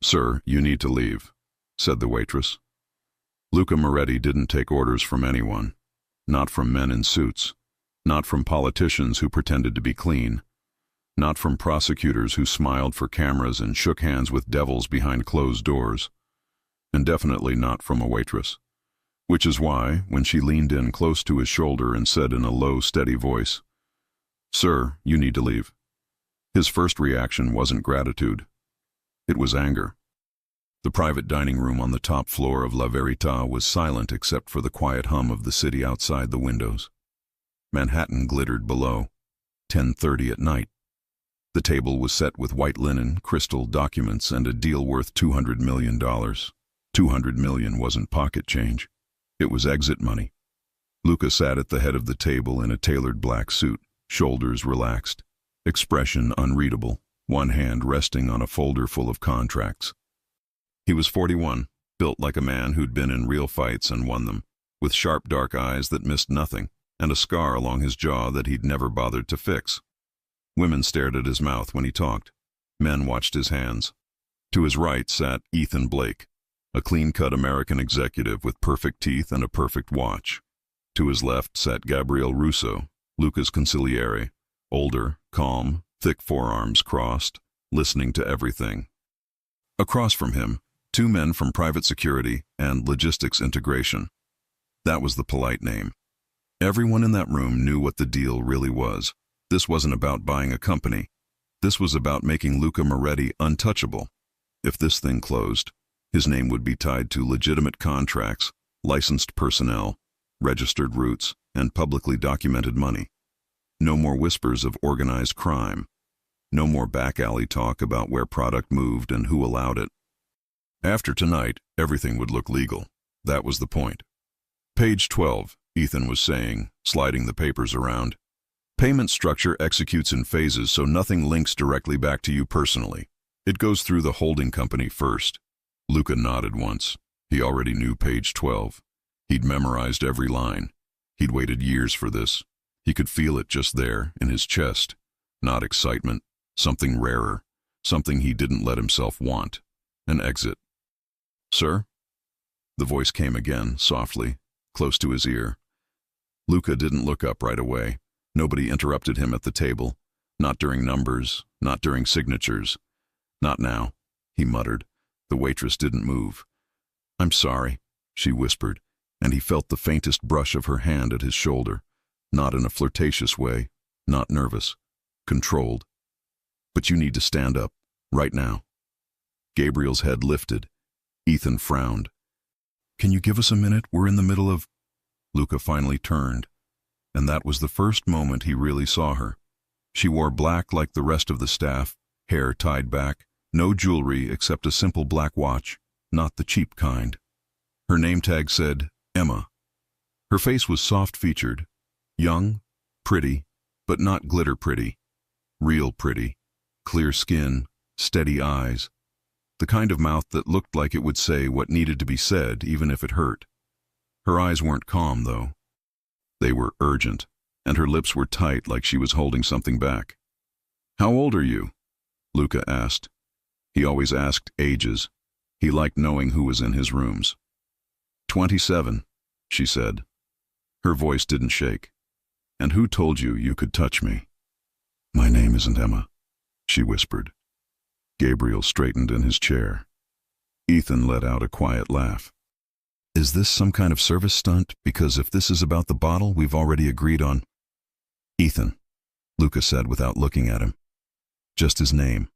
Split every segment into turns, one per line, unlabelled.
"Sir, you need to leave," said the waitress. Luca Moretti didn't take orders from anyone. Not from men in suits. Not from politicians who pretended to be clean. Not from prosecutors who smiled for cameras and shook hands with devils behind closed doors. And definitely not from a waitress. Which is why, when she leaned in close to his shoulder and said in a low, steady voice, "Sir, you need to leave," his first reaction wasn't gratitude. It was anger. The private dining room on the top floor of La Verità was silent except for the quiet hum of the city outside the windows. Manhattan glittered below. 10:30 at night. The table was set with white linen, crystal documents, and a deal worth $200 million. $200 million wasn't pocket change. It was exit money. Luca sat at the head of the table in a tailored black suit, shoulders relaxed, expression unreadable, one hand resting on a folder full of contracts. He was 41, built like a man who'd been in real fights and won them, with sharp dark eyes that missed nothing, and a scar along his jaw that he'd never bothered to fix. Women stared at his mouth when he talked. Men watched his hands. To his right sat Ethan Blake, a clean-cut American executive with perfect teeth and a perfect watch. To his left sat Gabriel Russo, Luca's consigliere, older, calm, thick forearms crossed, listening to everything. Across from him, two men from private security and logistics integration. That was the polite name. Everyone in that room knew what the deal really was. This wasn't about buying a company. This was about making Luca Moretti untouchable. If this thing closed, his name would be tied to legitimate contracts, licensed personnel, registered routes, and publicly documented money. No more whispers of organized crime. No more back-alley talk about where product moved and who allowed it. After tonight, everything would look legal. That was the point. Page 12, Ethan was saying, sliding the papers around. Payment structure executes in phases so nothing links directly back to you personally. It goes through the holding company first. Luca nodded once. He already knew page 12. He'd memorized every line. He'd waited years for this. He could feel it just there, in his chest. Not excitement. Something rarer. Something he didn't let himself want. An exit. "Sir?" The voice came again, softly, close to his ear. Luca didn't look up right away. Nobody interrupted him at the table. Not during numbers. Not during signatures. "Not now," he muttered. The waitress didn't move. "I'm sorry," she whispered, and he felt the faintest brush of her hand at his shoulder. Not in a flirtatious way. Not nervous. Controlled. "But you need to stand up. Right now." Gabriel's head lifted. Ethan frowned. "Can you give us a minute? We're in the middle of—" Luca finally turned, and that was the first moment he really saw her. She wore black like the rest of the staff, hair tied back, no jewelry except a simple black watch, not the cheap kind. Her name tag said, Emma. Her face was soft-featured, young, pretty, but not glitter pretty. Real pretty. Clear skin, steady eyes. The kind of mouth that looked like it would say what needed to be said, even if it hurt. Her eyes weren't calm, though. They were urgent, and her lips were tight like she was holding something back. "How old are you?" Luca asked. He always asked ages. He liked knowing who was in his rooms. 27, she said. Her voice didn't shake. "And who told you you could touch me?" "My name isn't Emma," she whispered. Gabriel straightened in his chair. Ethan let out a quiet laugh. "Is this some kind of service stunt? Because if this is about the bottle, we've already agreed on—" "Ethan," Luca said without looking at him. Just his name.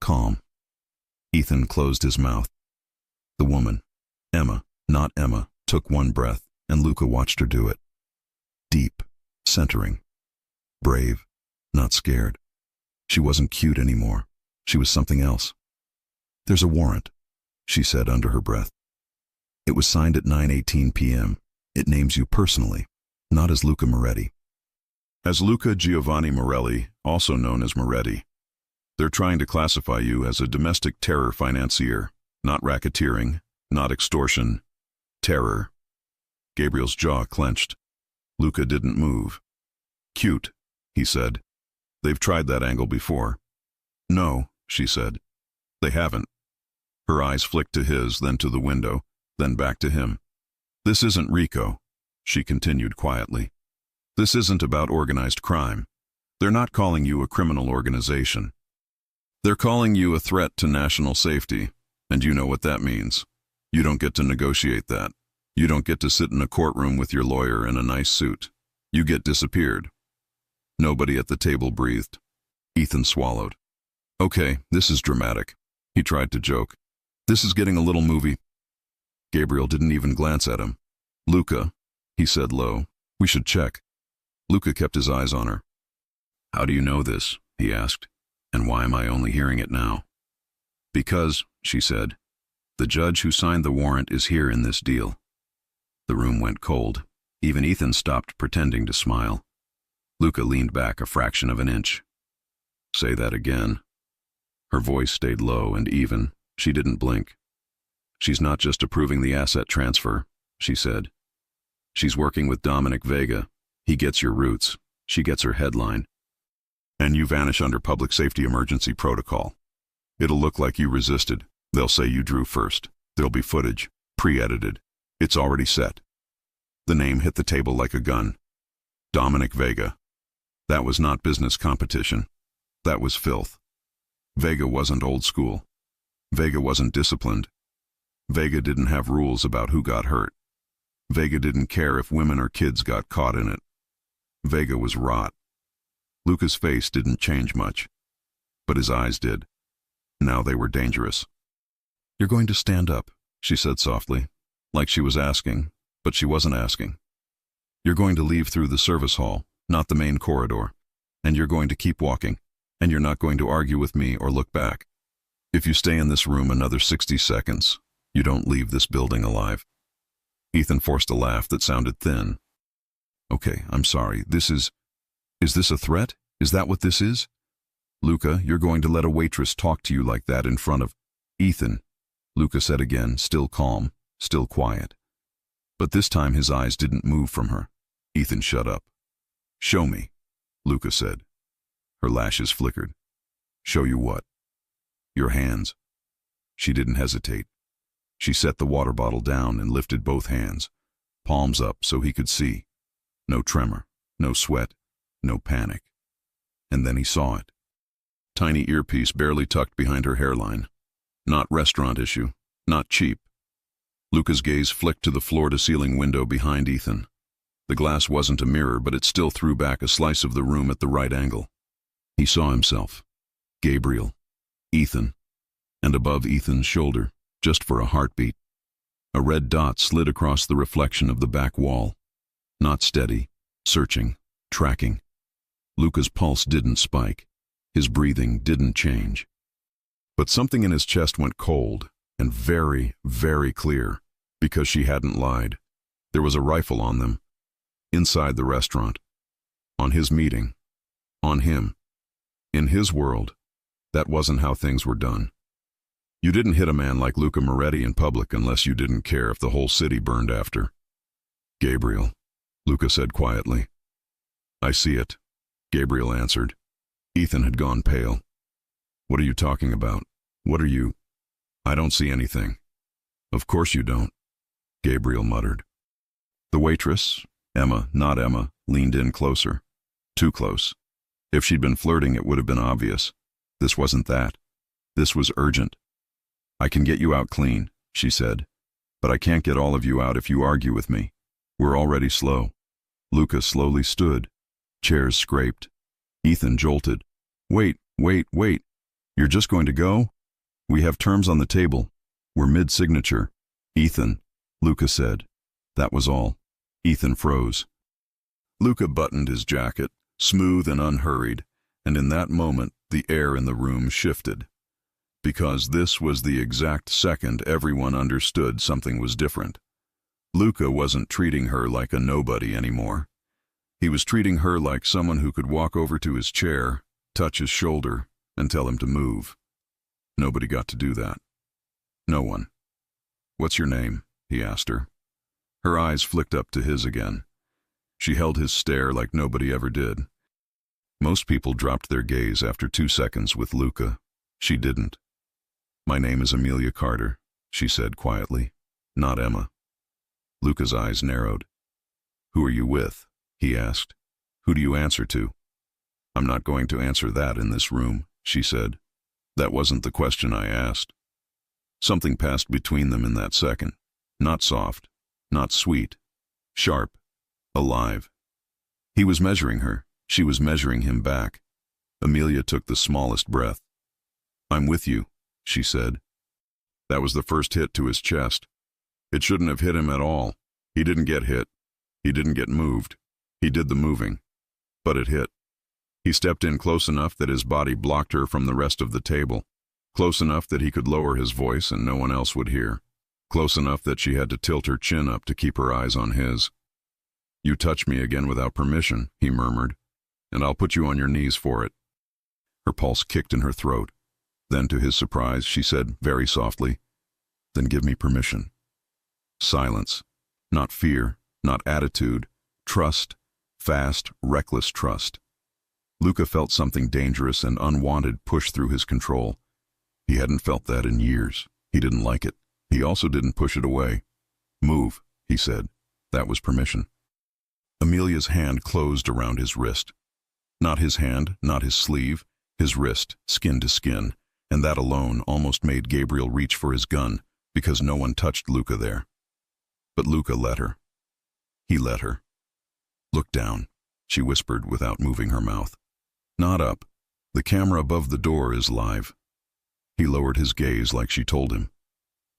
Calm. Ethan closed his mouth. The woman, Emma, not Emma, took one breath, and Luca watched her do it. Deep, centering. Brave, not scared. She wasn't cute anymore. She was something else. "There's a warrant," she said under her breath. "It was signed at 9:18 p.m. It names you personally, not as Luca Moretti." "As Luca Giovanni Morelli, also known as Moretti. They're trying to classify you as a domestic terror financier, not racketeering, not extortion. Terror." Gabriel's jaw clenched. Luca didn't move. "Cute," he said. "They've tried that angle before." "No," she said. "They haven't. Her eyes flicked to his, then to the window, then back to him. "This isn't Rico," she continued quietly. "This isn't about organized crime. They're not calling you a criminal organization. They're calling you a threat to national safety, and you know what that means. You don't get to negotiate that. You don't get to sit in a courtroom with your lawyer in a nice suit. You get disappeared." Nobody at the table breathed. Ethan swallowed. "Okay, this is dramatic," he tried to joke. "This is getting a little movie." Gabriel didn't even glance at him. "Luca," he said low, "we should check." Luca kept his eyes on her. "How do you know this?" he asked. "And why am I only hearing it now?" "Because," she said, "the judge who signed the warrant is here in this deal." The room went cold. Even Ethan stopped pretending to smile. Luca leaned back a fraction of an inch. "Say that again." Her voice stayed low and even. She didn't blink. "She's not just approving the asset transfer," she said. "She's working with Dominic Vega. He gets your roots. She gets her headline. And you vanish under public safety emergency protocol. It'll look like you resisted. They'll say you drew first. There'll be footage, pre-edited. It's already set." The name hit the table like a gun. Dominic Vega. That was not business competition. That was filth. Vega wasn't old school. Vega wasn't disciplined. Vega didn't have rules about who got hurt. Vega didn't care if women or kids got caught in it. Vega was rot. Luca's face didn't change much, but his eyes did. Now they were dangerous. "You're going to stand up," she said softly, like she was asking, but she wasn't asking. "You're going to leave through the service hall, not the main corridor, and you're going to keep walking, and you're not going to argue with me or look back. If you stay in this room another 60 seconds, you don't leave this building alive." Ethan forced a laugh that sounded thin. "Okay, I'm sorry. Is this a threat? Is that what this is? Luca, you're going to let a waitress talk to you like that in front of—" "Ethan," Luca said again, still calm, still quiet. But this time his eyes didn't move from her. Ethan shut up. "Show me," Luca said. Her lashes flickered. "Show you what?" "Your hands." She didn't hesitate. She set the water bottle down and lifted both hands, palms up so he could see. No tremor, no sweat, no panic. And then he saw it. Tiny earpiece barely tucked behind her hairline. Not restaurant issue, not cheap. Luca's gaze flicked to the floor-to-ceiling window behind Ethan. The glass wasn't a mirror, but it still threw back a slice of the room at the right angle. He saw himself, Gabriel, Ethan, and above Ethan's shoulder, just for a heartbeat, a red dot slid across the reflection of the back wall. Not steady, searching, tracking. Luca's pulse didn't spike. His breathing didn't change. But something in his chest went cold and very, very clear, because she hadn't lied. There was a rifle on them. Inside the restaurant. On his meeting. On him. In his world. That wasn't how things were done. You didn't hit a man like Luca Moretti in public unless you didn't care if the whole city burned after. "Gabriel," Luca said quietly. "I see it," Gabriel answered. Ethan had gone pale. "What are you talking about? What are you—" "I don't see anything." "Of course you don't," Gabriel muttered. The waitress, Emma, not Emma, leaned in closer. Too close. If she'd been flirting, it would have been obvious. This wasn't that. This was urgent. "I can get you out clean," she said. "But I can't get all of you out if you argue with me. We're already slow." Luca slowly stood. Chairs scraped. Ethan jolted. Wait. You're just going to go? We have terms on the table. We're mid-signature." "Ethan," Luca said. That was all. Ethan froze. Luca buttoned his jacket, smooth and unhurried, and in that moment the air in the room shifted. Because this was the exact second everyone understood something was different. Luca wasn't treating her like a nobody anymore. He was treating her like someone who could walk over to his chair, touch his shoulder, and tell him to move. Nobody got to do that. No one. "What's your name?" he asked her. Her eyes flicked up to his again. She held his stare like nobody ever did. Most people dropped their gaze after 2 seconds with Luca. She didn't. My name is Amelia Carter, she said quietly. Not Emma. Luca's eyes narrowed. Who are you with? He asked. Who do you answer to? I'm not going to answer that in this room, she said. That wasn't the question I asked. Something passed between them in that second. Not soft, not sweet, sharp, alive. He was measuring her. She was measuring him back. Amelia took the smallest breath. I'm with you, she said. That was the first hit to his chest. It shouldn't have hit him at all. He didn't get hit. He didn't get moved. He did the moving. But it hit. He stepped in close enough that his body blocked her from the rest of the table. Close enough that he could lower his voice and no one else would hear. Close enough that she had to tilt her chin up to keep her eyes on his. You touch me again without permission, he murmured, and I'll put you on your knees for it. Her pulse kicked in her throat. Then, to his surprise, she said very softly, Then give me permission. Silence. Not fear, not attitude. Trust. Fast, reckless trust. Luca felt something dangerous and unwanted push through his control. He hadn't felt that in years. He didn't like it. He also didn't push it away. Move, he said. That was permission. Amelia's hand closed around his wrist. Not his hand, not his sleeve, his wrist, skin to skin, and that alone almost made Gabriel reach for his gun, because no one touched Luca there. But Luca let her. He let her. Look down, she whispered without moving her mouth. Not up. The camera above the door is live. He lowered his gaze like she told him.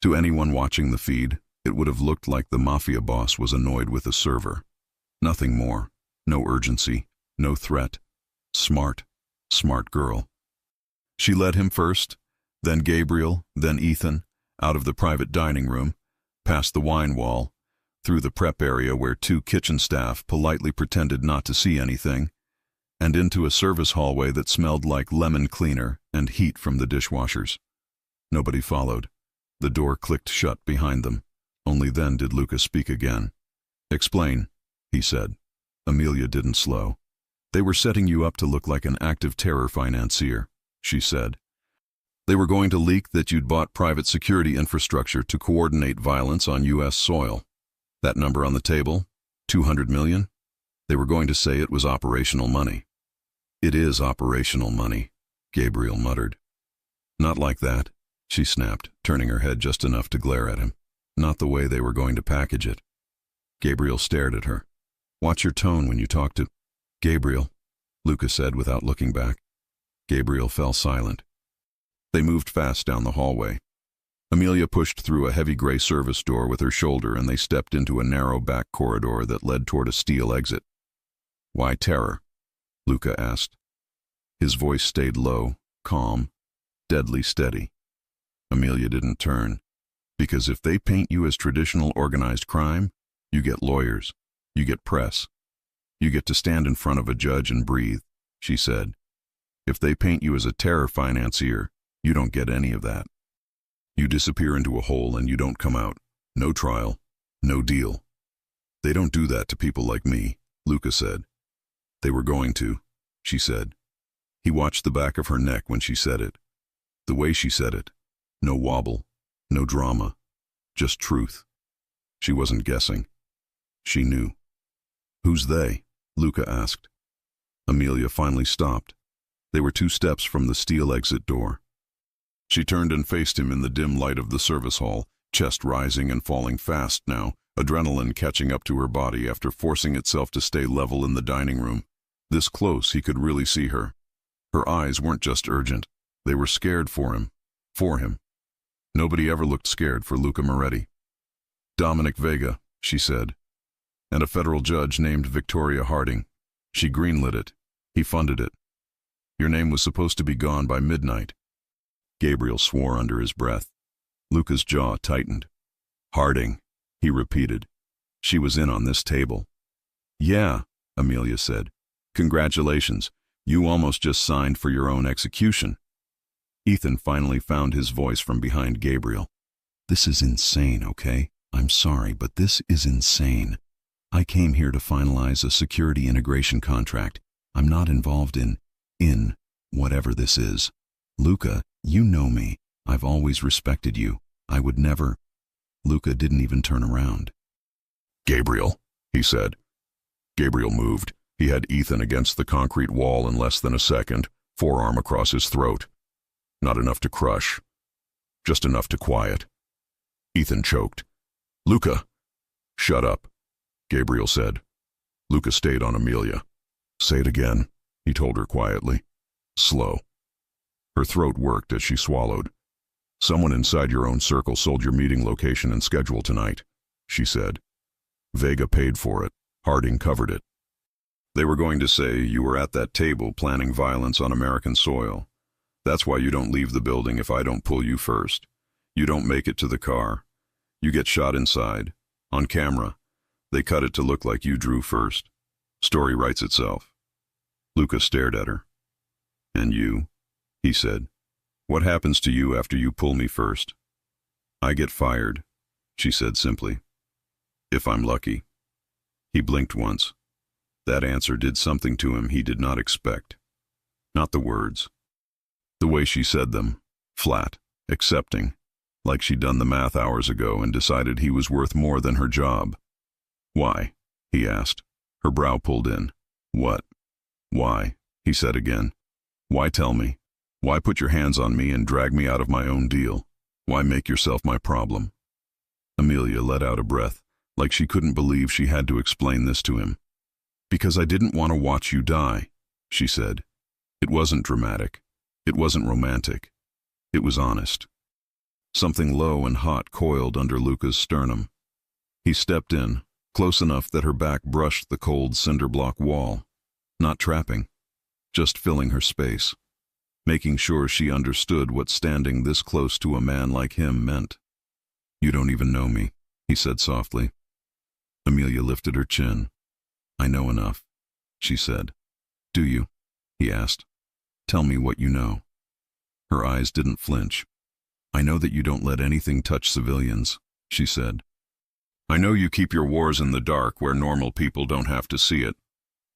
To anyone watching the feed, it would have looked like the Mafia boss was annoyed with a server. Nothing more. No urgency. No threat. Smart. Smart girl. She led him first, then Gabriel, then Ethan, out of the private dining room, past the wine wall, through the prep area where two kitchen staff politely pretended not to see anything, and into a service hallway that smelled like lemon cleaner and heat from the dishwashers. Nobody followed. The door clicked shut behind them. Only then did Luca speak again. Explain, he said. Amelia didn't slow. They were setting you up to look like an active terror financier, she said. They were going to leak that you'd bought private security infrastructure to coordinate violence on U.S. soil. That number on the table, 200 million? They were going to say it was operational money. It is operational money, Gabriel muttered. Not like that, she snapped, turning her head just enough to glare at him. Not the way they were going to package it. Gabriel stared at her. Watch your tone when you talk to... Gabriel, Luca said without looking back. Gabriel fell silent. They moved fast down the hallway. Amelia pushed through a heavy gray service door with her shoulder and they stepped into a narrow back corridor that led toward a steel exit. Why terror? Luca asked. His voice stayed low, calm, deadly steady. Amelia didn't turn. Because if they paint you as traditional organized crime, you get lawyers, you get press. You get to stand in front of a judge and breathe, she said. If they paint you as a terror financier, you don't get any of that. You disappear into a hole and you don't come out. No trial, no deal. They don't do that to people like me, Luca said. They were going to, she said. He watched the back of her neck when she said it. The way she said it. No wobble, no drama, just truth. She wasn't guessing. She knew. Who's they? Luca asked. Amelia finally stopped. They were 2 steps from the steel exit door. She turned and faced him in the dim light of the service hall, chest rising and falling fast now, adrenaline catching up to her body after forcing itself to stay level in the dining room. This close, he could really see her. Her eyes weren't just urgent. They were scared for him. For him. Nobody ever looked scared for Luca Moretti. Dominic Vega, she said. And a federal judge named Victoria Harding. She greenlit it. He funded it. Your name was supposed to be gone by midnight. Gabriel swore under his breath. Luca's jaw tightened. Harding, he repeated. She was in on this table. Yeah, Amelia said. Congratulations. You almost just signed for your own execution. Ethan finally found his voice from behind Gabriel. This is insane, okay? I'm sorry, but this is insane. I came here to finalize a security integration contract. I'm not involved in whatever this is. Luca, you know me. I've always respected you. I would never. Luca didn't even turn around. Gabriel, he said. Gabriel moved. He had Ethan against the concrete wall in less than a second, forearm across his throat. Not enough to crush. Just enough to quiet. Ethan choked. Luca! Shut up, Gabriel said. Luca stayed on Amelia. Say it again, he told her quietly. Slow. Her throat worked as she swallowed. Someone inside your own circle sold your meeting location and schedule tonight, she said. Vega paid for it. Harding covered it. They were going to say you were at that table planning violence on American soil. That's why you don't leave the building if I don't pull you first. You don't make it to the car. You get shot inside. On camera. They cut it to look like you drew first. Story writes itself. Luca stared at her. And you, he said. What happens to you after you pull me first? I get fired, she said simply. If I'm lucky. He blinked once. That answer did something to him he did not expect. Not the words. The way she said them, flat, accepting, like she'd done the math hours ago and decided he was worth more than her job. Why? He asked. Her brow pulled in. What? Why? He said again. Why tell me? Why put your hands on me and drag me out of my own deal? Why make yourself my problem? Amelia let out a breath, like she couldn't believe she had to explain this to him. Because I didn't want to watch you die, she said. It wasn't dramatic. It wasn't romantic. It was honest. Something low and hot coiled under Luca's sternum. He stepped in, close enough that her back brushed the cold cinder block wall. Not trapping, just filling her space, making sure she understood what standing this close to a man like him meant. You don't even know me, he said softly. Amelia lifted her chin. I know enough, she said. Do you? He asked. Tell me what you know. Her eyes didn't flinch. I know that you don't let anything touch civilians, she said. I know you keep your wars in the dark where normal people don't have to see it.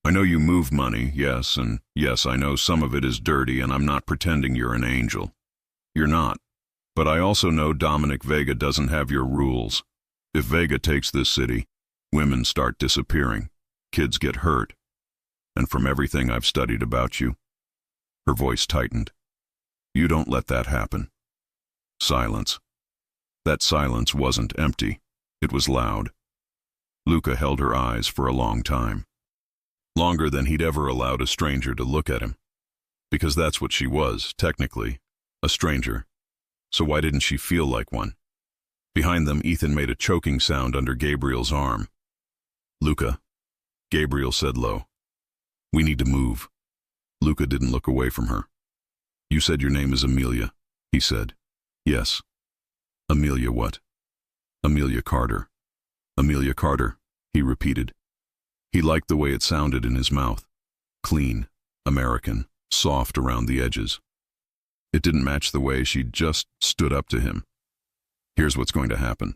I know you move money, yes, and yes, I know some of it is dirty and I'm not pretending you're an angel. You're not. But I also know Dominic Vega doesn't have your rules. If Vega takes this city, women start disappearing. Kids get hurt. And from everything I've studied about you, her voice tightened. You don't let that happen. Silence. That silence wasn't empty. It was loud. Luca held her eyes for a long time. Longer than he'd ever allowed a stranger to look at him. Because that's what she was, technically. A stranger. So why didn't she feel like one? Behind them, Ethan made a choking sound under Gabriel's arm. Luca, Gabriel said low. We need to move. Luca didn't look away from her. You said your name is Amelia, he said. Yes. Amelia what? Amelia Carter. Amelia Carter, he repeated. He liked the way it sounded in his mouth. Clean, American, soft around the edges. It didn't match the way she'd just stood up to him. Here's what's going to happen,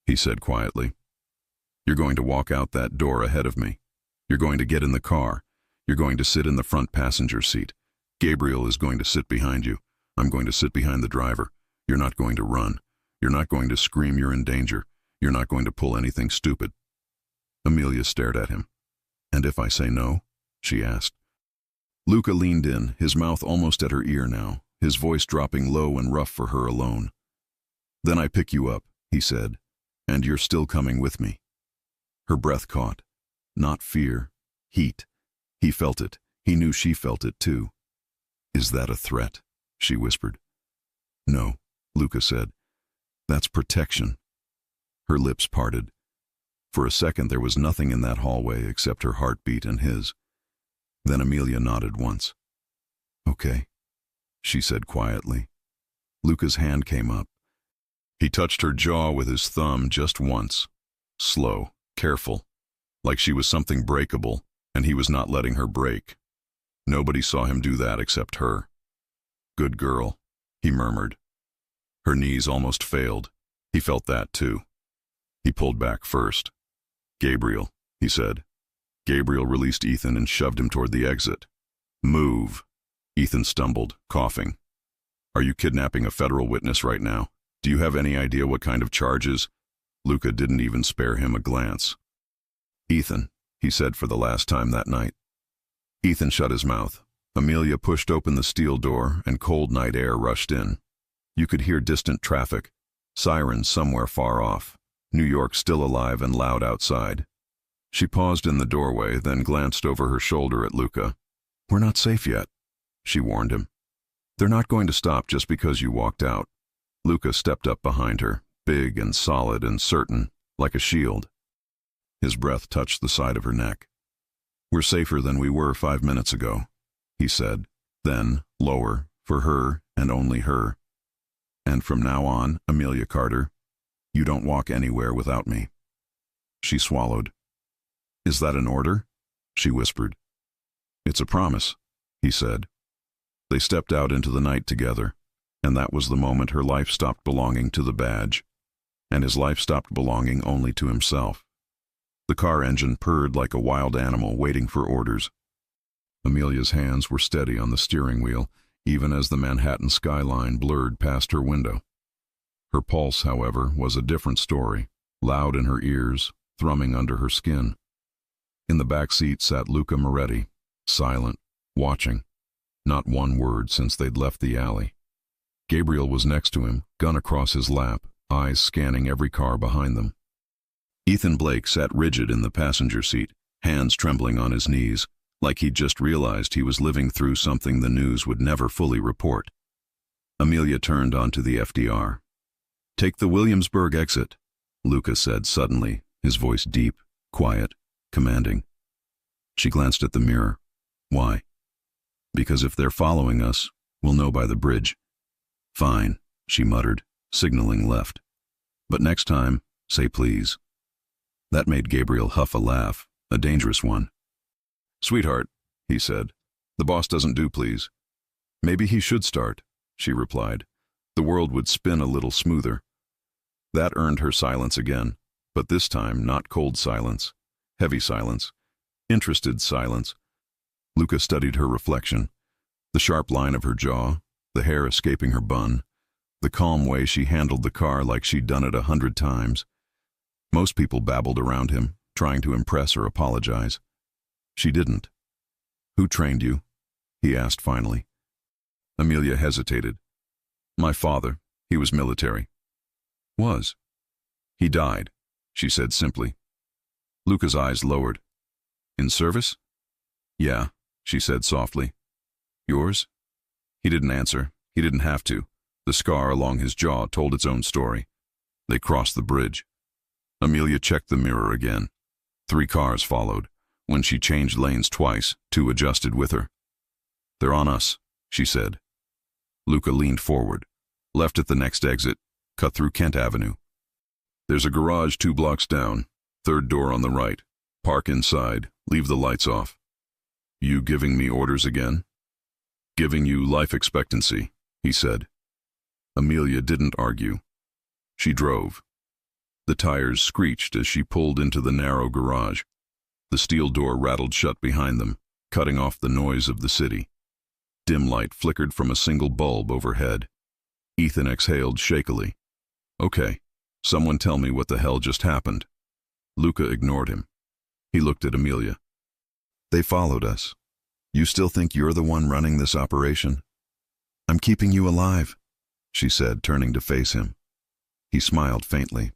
he said quietly. You're going to walk out that door ahead of me. You're going to get in the car. You're going to sit in the front passenger seat. Gabriel is going to sit behind you. I'm going to sit behind the driver. You're not going to run. You're not going to scream you're in danger. You're not going to pull anything stupid. Amelia stared at him. And if I say no? She asked. Luca leaned in, his mouth almost at her ear now, his voice dropping low and rough for her alone. Then I pick you up, he said, and you're still coming with me. Her breath caught. Not fear. Heat. He felt it. He knew she felt it too. Is that a threat? She whispered. No, Luca said. That's protection. Her lips parted. For a second there was nothing in that hallway except her heartbeat and his. Then Amelia nodded once. Okay, she said quietly. Luca's hand came up. He touched her jaw with his thumb just once. Slow, careful, like she was something breakable, and he was not letting her break. Nobody saw him do that except her. Good girl, he murmured. Her knees almost failed. He felt that too. He pulled back first. Gabriel, he said. Gabriel released Ethan and shoved him toward the exit. Move. Ethan stumbled, coughing. Are you kidnapping a federal witness right now? Do you have any idea what kind of charges? Luca didn't even spare him a glance. Ethan, he said for the last time that night. Ethan shut his mouth. Amelia pushed open the steel door and cold night air rushed in. You could hear distant traffic, sirens somewhere far off, New York still alive and loud outside. She paused in the doorway, then glanced over her shoulder at Luca. We're not safe yet, she warned him. They're not going to stop just because you walked out. Luca stepped up behind her, big and solid and certain, like a shield. His breath touched the side of her neck. We're safer than we were 5 minutes ago, he said, then, lower, for her and only her. And from now on, Amelia Carter, you don't walk anywhere without me. She swallowed. Is that an order? She whispered. It's a promise, he said. They stepped out into the night together, and that was the moment her life stopped belonging to the badge, and his life stopped belonging only to himself. The car engine purred like a wild animal waiting for orders. Amelia's hands were steady on the steering wheel, even as the Manhattan skyline blurred past her window. Her pulse, however, was a different story, loud in her ears, thrumming under her skin. In the back seat sat Luca Moretti, silent, watching. Not one word since they'd left the alley. Gabriel was next to him, gun across his lap, eyes scanning every car behind them. Ethan Blake sat rigid in the passenger seat, hands trembling on his knees, like he'd just realized he was living through something the news would never fully report. Amelia turned onto the FDR. Take the Williamsburg exit, Luca said suddenly, his voice deep, quiet, commanding. She glanced at the mirror. Why? Because if they're following us, we'll know by the bridge. Fine, she muttered, signaling left. But next time, say please. That made Gabriel huff a laugh, a dangerous one. Sweetheart, he said, the boss doesn't do please. Maybe he should start, she replied. The world would spin a little smoother. That earned her silence again, but this time not cold silence, heavy silence, interested silence. Luca studied her reflection, the sharp line of her jaw, the hair escaping her bun, the calm way she handled the car like she'd done it 100 times. Most people babbled around him, trying to impress or apologize. She didn't. Who trained you? He asked finally. Amelia hesitated. My father. He was military. Was. He died, she said simply. Luca's eyes lowered. In service? Yeah, she said softly. Yours? He didn't answer. He didn't have to. The scar along his jaw told its own story. They crossed the bridge. Amelia checked the mirror again. 3 cars followed. When she changed lanes twice, 2 adjusted with her. They're on us, she said. Luca leaned forward. Left at the next exit, cut through Kent Avenue. There's a garage 2 blocks down, 3rd door on the right. Park inside, leave the lights off. You giving me orders again? Giving you life expectancy, he said. Amelia didn't argue. She drove. The tires screeched as she pulled into the narrow garage. The steel door rattled shut behind them, cutting off the noise of the city. Dim light flickered from a single bulb overhead. Ethan exhaled shakily. Okay, someone tell me what the hell just happened. Luca ignored him. He looked at Amelia. They followed us. You still think you're the one running this operation? I'm keeping you alive, she said, turning to face him. He smiled faintly.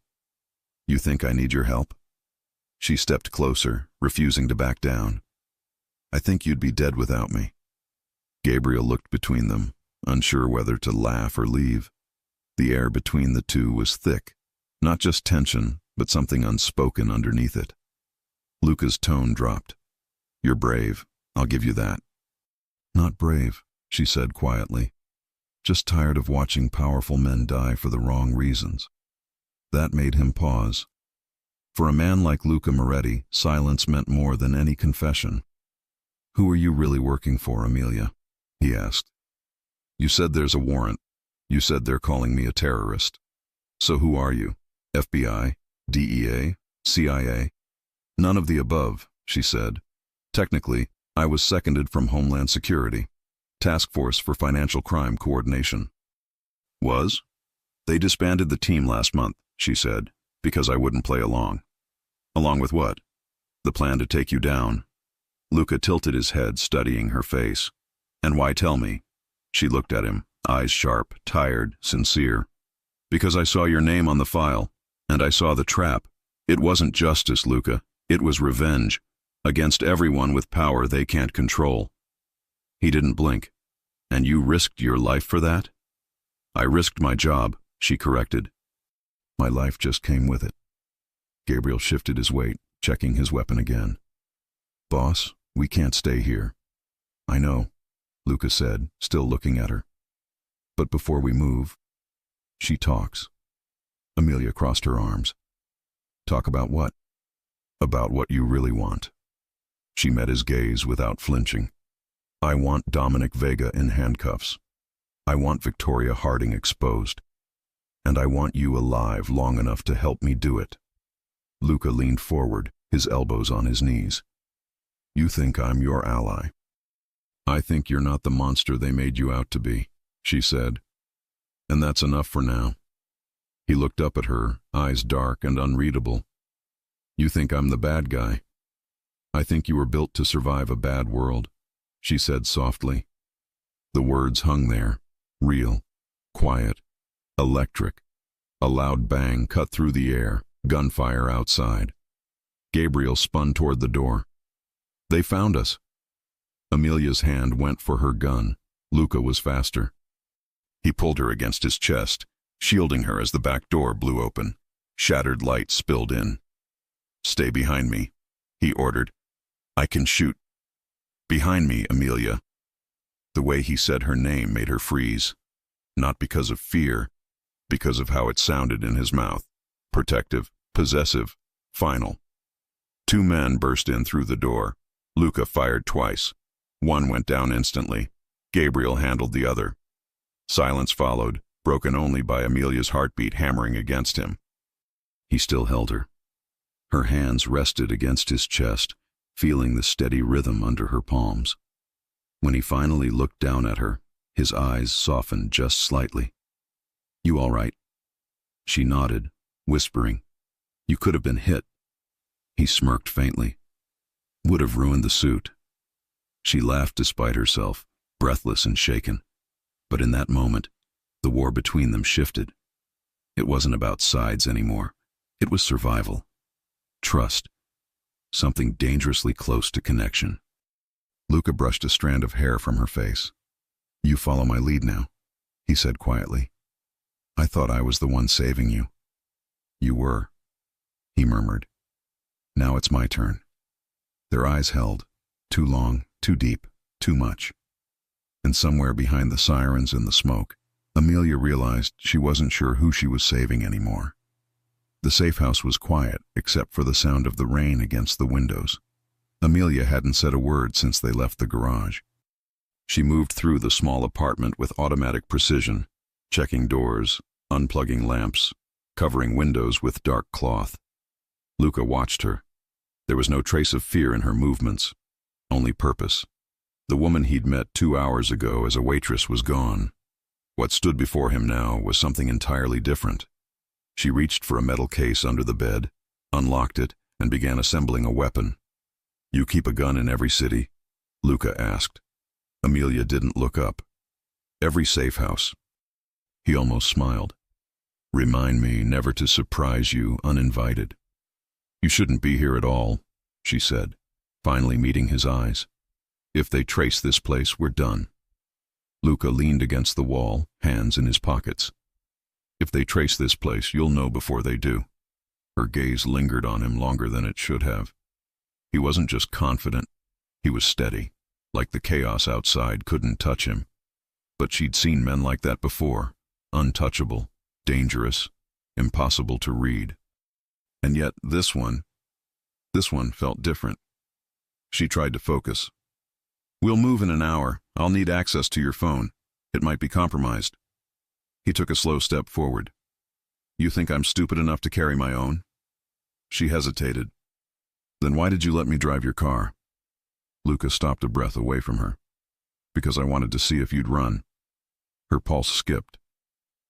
You think I need your help? She stepped closer, refusing to back down. I think you'd be dead without me. Gabriel looked between them, unsure whether to laugh or leave. The air between the two was thick, not just tension, but something unspoken underneath it. Luca's tone dropped. You're brave, I'll give you that. Not brave, she said quietly. Just tired of watching powerful men die for the wrong reasons. That made him pause. For a man like Luca Moretti, silence meant more than any confession. Who are you really working for, Amelia? He asked. You said there's a warrant. You said they're calling me a terrorist. So who are you? FBI? DEA? CIA? None of the above, she said. Technically, I was seconded from Homeland Security, Task Force for Financial Crime Coordination. Was? They disbanded the team last month, she said, because I wouldn't play along. Along with what? The plan to take you down. Luca tilted his head, studying her face. And why tell me? She looked at him, eyes sharp, tired, sincere. Because I saw your name on the file, and I saw the trap. It wasn't justice, Luca. It was revenge, against everyone with power they can't control. He didn't blink. And you risked your life for that? I risked my job, she corrected. My life just came with it. Gabriel shifted his weight, checking his weapon again. Boss, we can't stay here. I know, Luca said, still looking at her. But before we move, she talks. Amelia crossed her arms. Talk about what? About what you really want. She met his gaze without flinching. I want Dominic Vega in handcuffs. I want Victoria Harding exposed. And I want you alive long enough to help me do it. Luca leaned forward, his elbows on his knees. You think I'm your ally. I think you're not the monster they made you out to be, she said. And that's enough for now. He looked up at her, eyes dark and unreadable. You think I'm the bad guy. I think you were built to survive a bad world, she said softly. The words hung there, real, quiet, electric. A loud bang cut through the air, gunfire outside. Gabriel spun toward the door. They found us. Amelia's hand went for her gun. Luca was faster. He pulled her against his chest, shielding her as the back door blew open. Shattered light spilled in. Stay behind me, he ordered. I can shoot. Behind me, Amelia. The way he said her name made her freeze. Not because of fear, because of how it sounded in his mouth. Protective, possessive, final. Two men burst in through the door. Luca fired twice. One went down instantly. Gabriel handled the other. Silence followed, broken only by Amelia's heartbeat hammering against him. He still held her. Her hands rested against his chest, feeling the steady rhythm under her palms. When he finally looked down at her, his eyes softened just slightly. You all right? She nodded, whispering. You could have been hit. He smirked faintly. Would have ruined the suit. She laughed despite herself, breathless and shaken. But in that moment, the war between them shifted. It wasn't about sides anymore. It was survival. Trust. Something dangerously close to connection. Luca brushed a strand of hair from her face. You follow my lead now, he said quietly. I thought I was the one saving you. You were, he murmured. Now it's my turn. Their eyes held. Too long, too deep, too much. And somewhere behind the sirens and the smoke, Amelia realized she wasn't sure who she was saving anymore. The safe house was quiet, except for the sound of the rain against the windows. Amelia hadn't said a word since they left the garage. She moved through the small apartment with automatic precision, checking doors, unplugging lamps, covering windows with dark cloth. Luca watched her. There was no trace of fear in her movements, only purpose. The woman he'd met 2 hours ago as a waitress was gone. What stood before him now was something entirely different. She reached for a metal case under the bed, unlocked it, and began assembling a weapon. You keep a gun in every city? Luca asked. Amelia didn't look up. Every safe house. He almost smiled. Remind me never to surprise you uninvited. You shouldn't be here at all, she said, finally meeting his eyes. If they trace this place, we're done. Luca leaned against the wall, hands in his pockets. If they trace this place, you'll know before they do. Her gaze lingered on him longer than it should have. He wasn't just confident, he was steady, like the chaos outside couldn't touch him. But she'd seen men like that before, untouchable, dangerous, impossible to read. And yet this one felt different. She tried to focus. We'll move in an hour. I'll need access to your phone. It might be compromised. He took a slow step forward. You think I'm stupid enough to carry my own? She hesitated. Then why did you let me drive your car? Luca stopped a breath away from her. Because I wanted to see if you'd run. Her pulse skipped.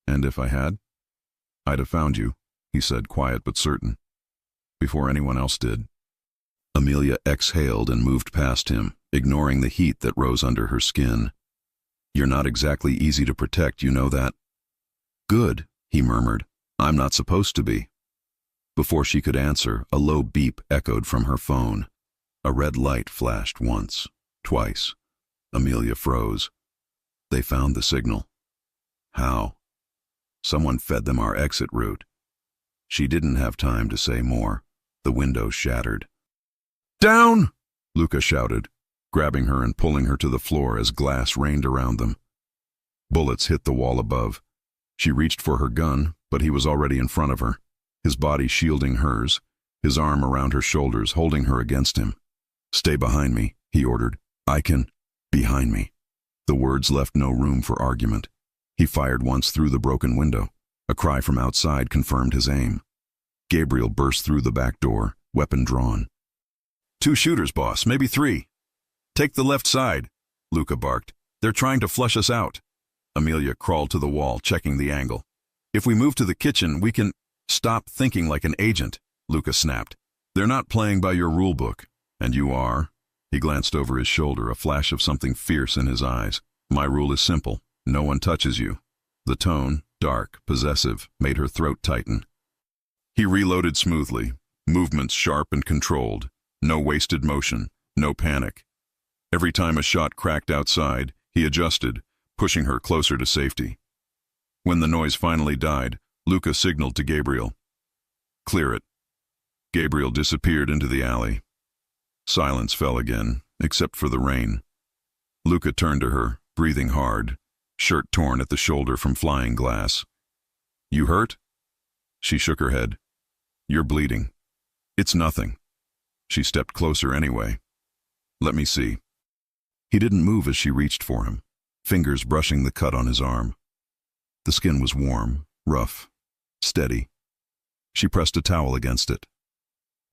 And if I had? I'd have found you, he said, quiet but certain, before anyone else did. Amelia exhaled and moved past him, ignoring the heat that rose under her skin. You're not exactly easy to protect, you know that? Good, he murmured. I'm not supposed to be. Before she could answer, a low beep echoed from her phone. A red light flashed once, twice. Amelia froze. They found the signal. How? Someone fed them our exit route. She didn't have time to say more. The window shattered. Down! Luca shouted, grabbing her and pulling her to the floor as glass rained around them. Bullets hit the wall above. She reached for her gun, but he was already in front of her, his body shielding hers, his arm around her shoulders, holding her against him. Stay behind me, he ordered. I can. Behind me. The words left no room for argument. He fired once through the broken window. A cry from outside confirmed his aim. Gabriel burst through the back door, weapon drawn. 2 shooters, boss, maybe 3. Take the left side, Luca barked. They're trying to flush us out. Amelia crawled to the wall, checking the angle. If we move to the kitchen, we can... Stop thinking like an agent, Luca snapped. They're not playing by your rule book. And you are? He glanced over his shoulder, a flash of something fierce in his eyes. My rule is simple. No one touches you. The tone, dark, possessive, made her throat tighten. He reloaded smoothly, movements sharp and controlled. No wasted motion, no panic. Every time a shot cracked outside, he adjusted, pushing her closer to safety. When the noise finally died, Luca signaled to Gabriel. Clear it. Gabriel disappeared into the alley. Silence fell again, except for the rain. Luca turned to her, breathing hard, shirt torn at the shoulder from flying glass. You hurt? She shook her head. You're bleeding. It's nothing. She stepped closer anyway. Let me see. He didn't move as she reached for him, fingers brushing the cut on his arm. The skin was warm, rough, steady. She pressed a towel against it.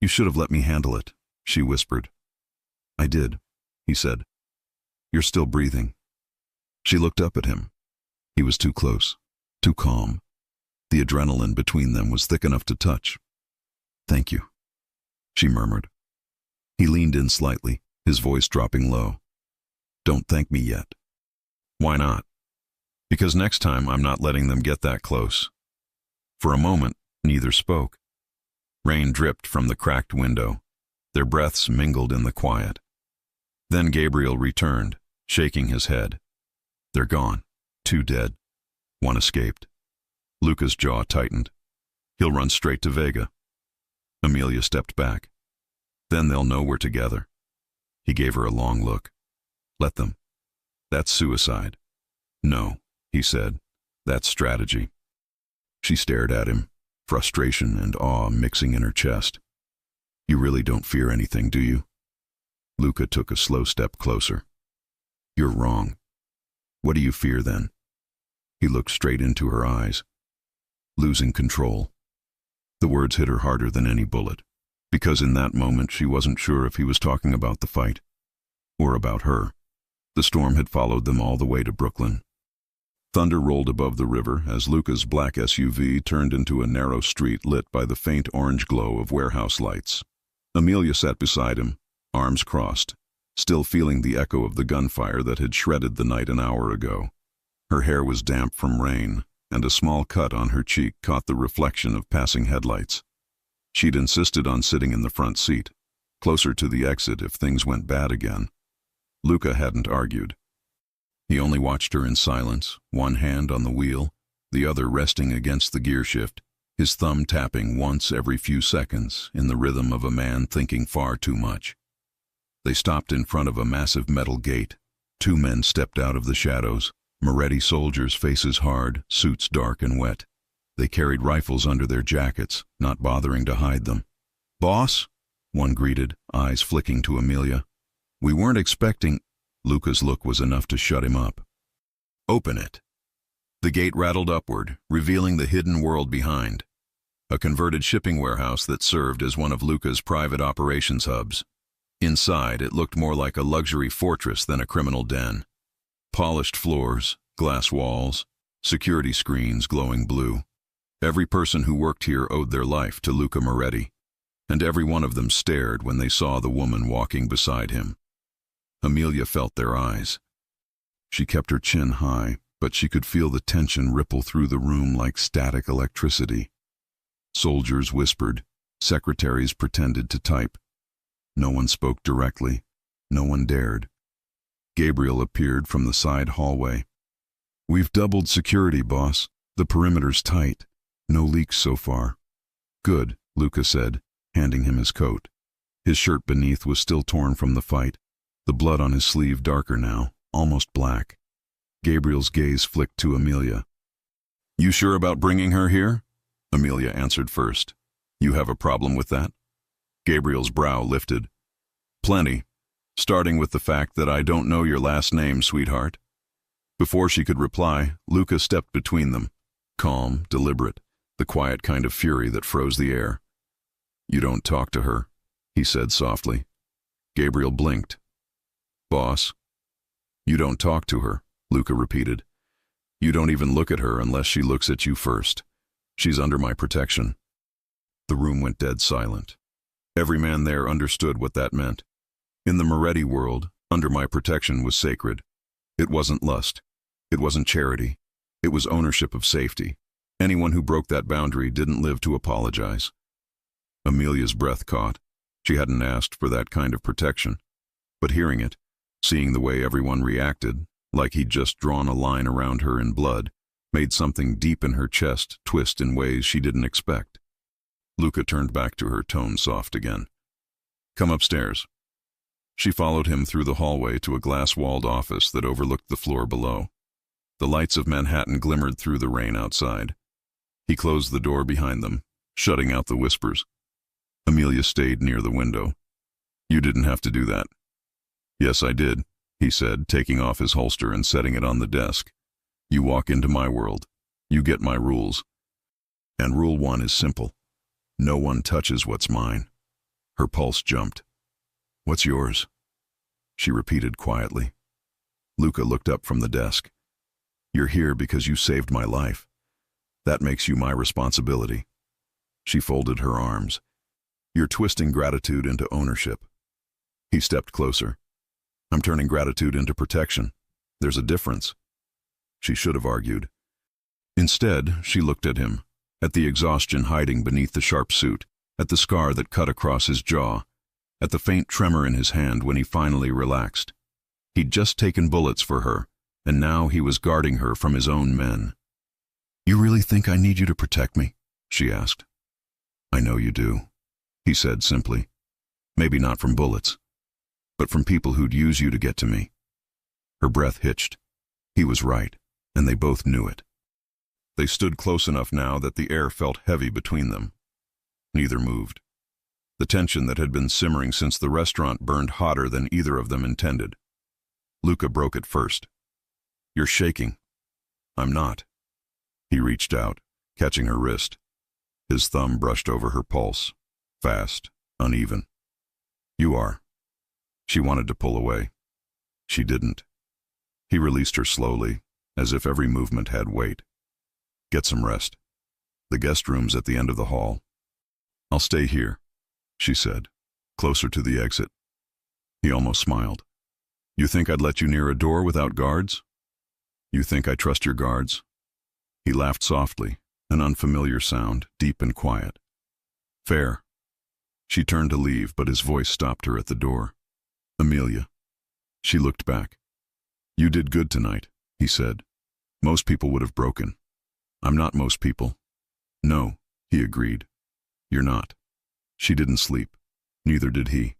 You should have let me handle it, she whispered. I did, he said. You're still breathing. She looked up at him. He was too close, too calm. The adrenaline between them was thick enough to touch. Thank you, she murmured. He leaned in slightly, his voice dropping low. Don't thank me yet. Why not? Because next time I'm not letting them get that close. For a moment, neither spoke. Rain dripped from the cracked window. Their breaths mingled in the quiet. Then Gabriel returned, shaking his head. They're gone. 2 dead. 1 escaped. Luca's jaw tightened. He'll run straight to Vega. Amelia stepped back. Then they'll know we're together. He gave her a long look. Let them. That's suicide. No, he said. That's strategy. She stared at him, frustration and awe mixing in her chest. You really don't fear anything, do you? Luca took a slow step closer. You're wrong. What do you fear then? He looked straight into her eyes. Losing control. The words hit her harder than any bullet, because in that moment she wasn't sure if he was talking about the fight, or about her. The storm had followed them all the way to Brooklyn. Thunder rolled above the river as Luca's black SUV turned into a narrow street lit by the faint orange glow of warehouse lights. Amelia sat beside him, arms crossed, still feeling the echo of the gunfire that had shredded the night an hour ago. Her hair was damp from rain, and a small cut on her cheek caught the reflection of passing headlights. She'd insisted on sitting in the front seat, closer to the exit if things went bad again. Luca hadn't argued. He only watched her in silence, one hand on the wheel, the other resting against the gear shift, his thumb tapping once every few seconds in the rhythm of a man thinking far too much. They stopped in front of a massive metal gate. 2 men stepped out of the shadows, Moretti soldiers, faces hard, suits dark and wet. They carried rifles under their jackets, not bothering to hide them. Boss? One greeted, eyes flicking to Amelia. We weren't expecting... Luca's look was enough to shut him up. Open it. The gate rattled upward, revealing the hidden world behind. A converted shipping warehouse that served as one of Luca's private operations hubs. Inside, it looked more like a luxury fortress than a criminal den. Polished floors, glass walls, security screens glowing blue. Every person who worked here owed their life to Luca Moretti, and every one of them stared when they saw the woman walking beside him. Amelia felt their eyes. She kept her chin high, but she could feel the tension ripple through the room like static electricity. Soldiers whispered. Secretaries pretended to type. No one spoke directly. No one dared. Gabriel appeared from the side hallway. "We've doubled security, boss. The perimeter's tight. No leaks so far." "Good," Luca said, handing him his coat. His shirt beneath was still torn from the fight, the blood on his sleeve darker now, almost black. Gabriel's gaze flicked to Amelia. "You sure about bringing her here?" Amelia answered first. "You have a problem with that?" Gabriel's brow lifted. "Plenty, starting with the fact that I don't know your last name, sweetheart." Before she could reply, Luca stepped between them, calm, deliberate, the quiet kind of fury that froze the air. "You don't talk to her," he said softly. Gabriel blinked. "Boss?" "You don't talk to her," Luca repeated. "You don't even look at her unless she looks at you first. She's under my protection." The room went dead silent. Every man there understood what that meant. In the Moretti world, under my protection was sacred. It wasn't lust. It wasn't charity. It was ownership of safety. Anyone who broke that boundary didn't live to apologize. Amelia's breath caught. She hadn't asked for that kind of protection. But hearing it, seeing the way everyone reacted, like he'd just drawn a line around her in blood, made something deep in her chest twist in ways she didn't expect. Luca turned back to her, tone soft again. "Come upstairs." She followed him through the hallway to a glass-walled office that overlooked the floor below. The lights of Manhattan glimmered through the rain outside. He closed the door behind them, shutting out the whispers. Amelia stayed near the window. "You didn't have to do that." "Yes, I did," he said, taking off his holster and setting it on the desk. "You walk into my world. You get my rules. And rule 1 is simple. No one touches what's mine." Her pulse jumped. "What's yours?" she repeated quietly. Luca looked up from the desk. "You're here because you saved my life. That makes you my responsibility." She folded her arms. "You're twisting gratitude into ownership." He stepped closer. "I'm turning gratitude into protection. There's a difference." She should have argued. Instead, she looked at him, at the exhaustion hiding beneath the sharp suit, at the scar that cut across his jaw, at the faint tremor in his hand when he finally relaxed. He'd just taken bullets for her, and now he was guarding her from his own men. "You really think I need you to protect me?" she asked. "I know you do," he said simply. "Maybe not from bullets, but from people who'd use you to get to me." Her breath hitched. He was right, and they both knew it. They stood close enough now that the air felt heavy between them. Neither moved. The tension that had been simmering since the restaurant burned hotter than either of them intended. Luca broke it first. "You're shaking." "I'm not." He reached out, catching her wrist. His thumb brushed over her pulse, fast, uneven. "You are." She wanted to pull away. She didn't. He released her slowly, as if every movement had weight. "Get some rest. The guest room's at the end of the hall." "I'll stay here," she said, closer to the exit. He almost smiled. "You think I'd let you near a door without guards? You think I trust your guards?" He laughed softly, an unfamiliar sound, deep and quiet. "Fair." She turned to leave, but his voice stopped her at the door. "Amelia." She looked back. "You did good tonight," he said. "Most people would have broken." "I'm not most people." "No," he agreed. "You're not." She didn't sleep. Neither did he.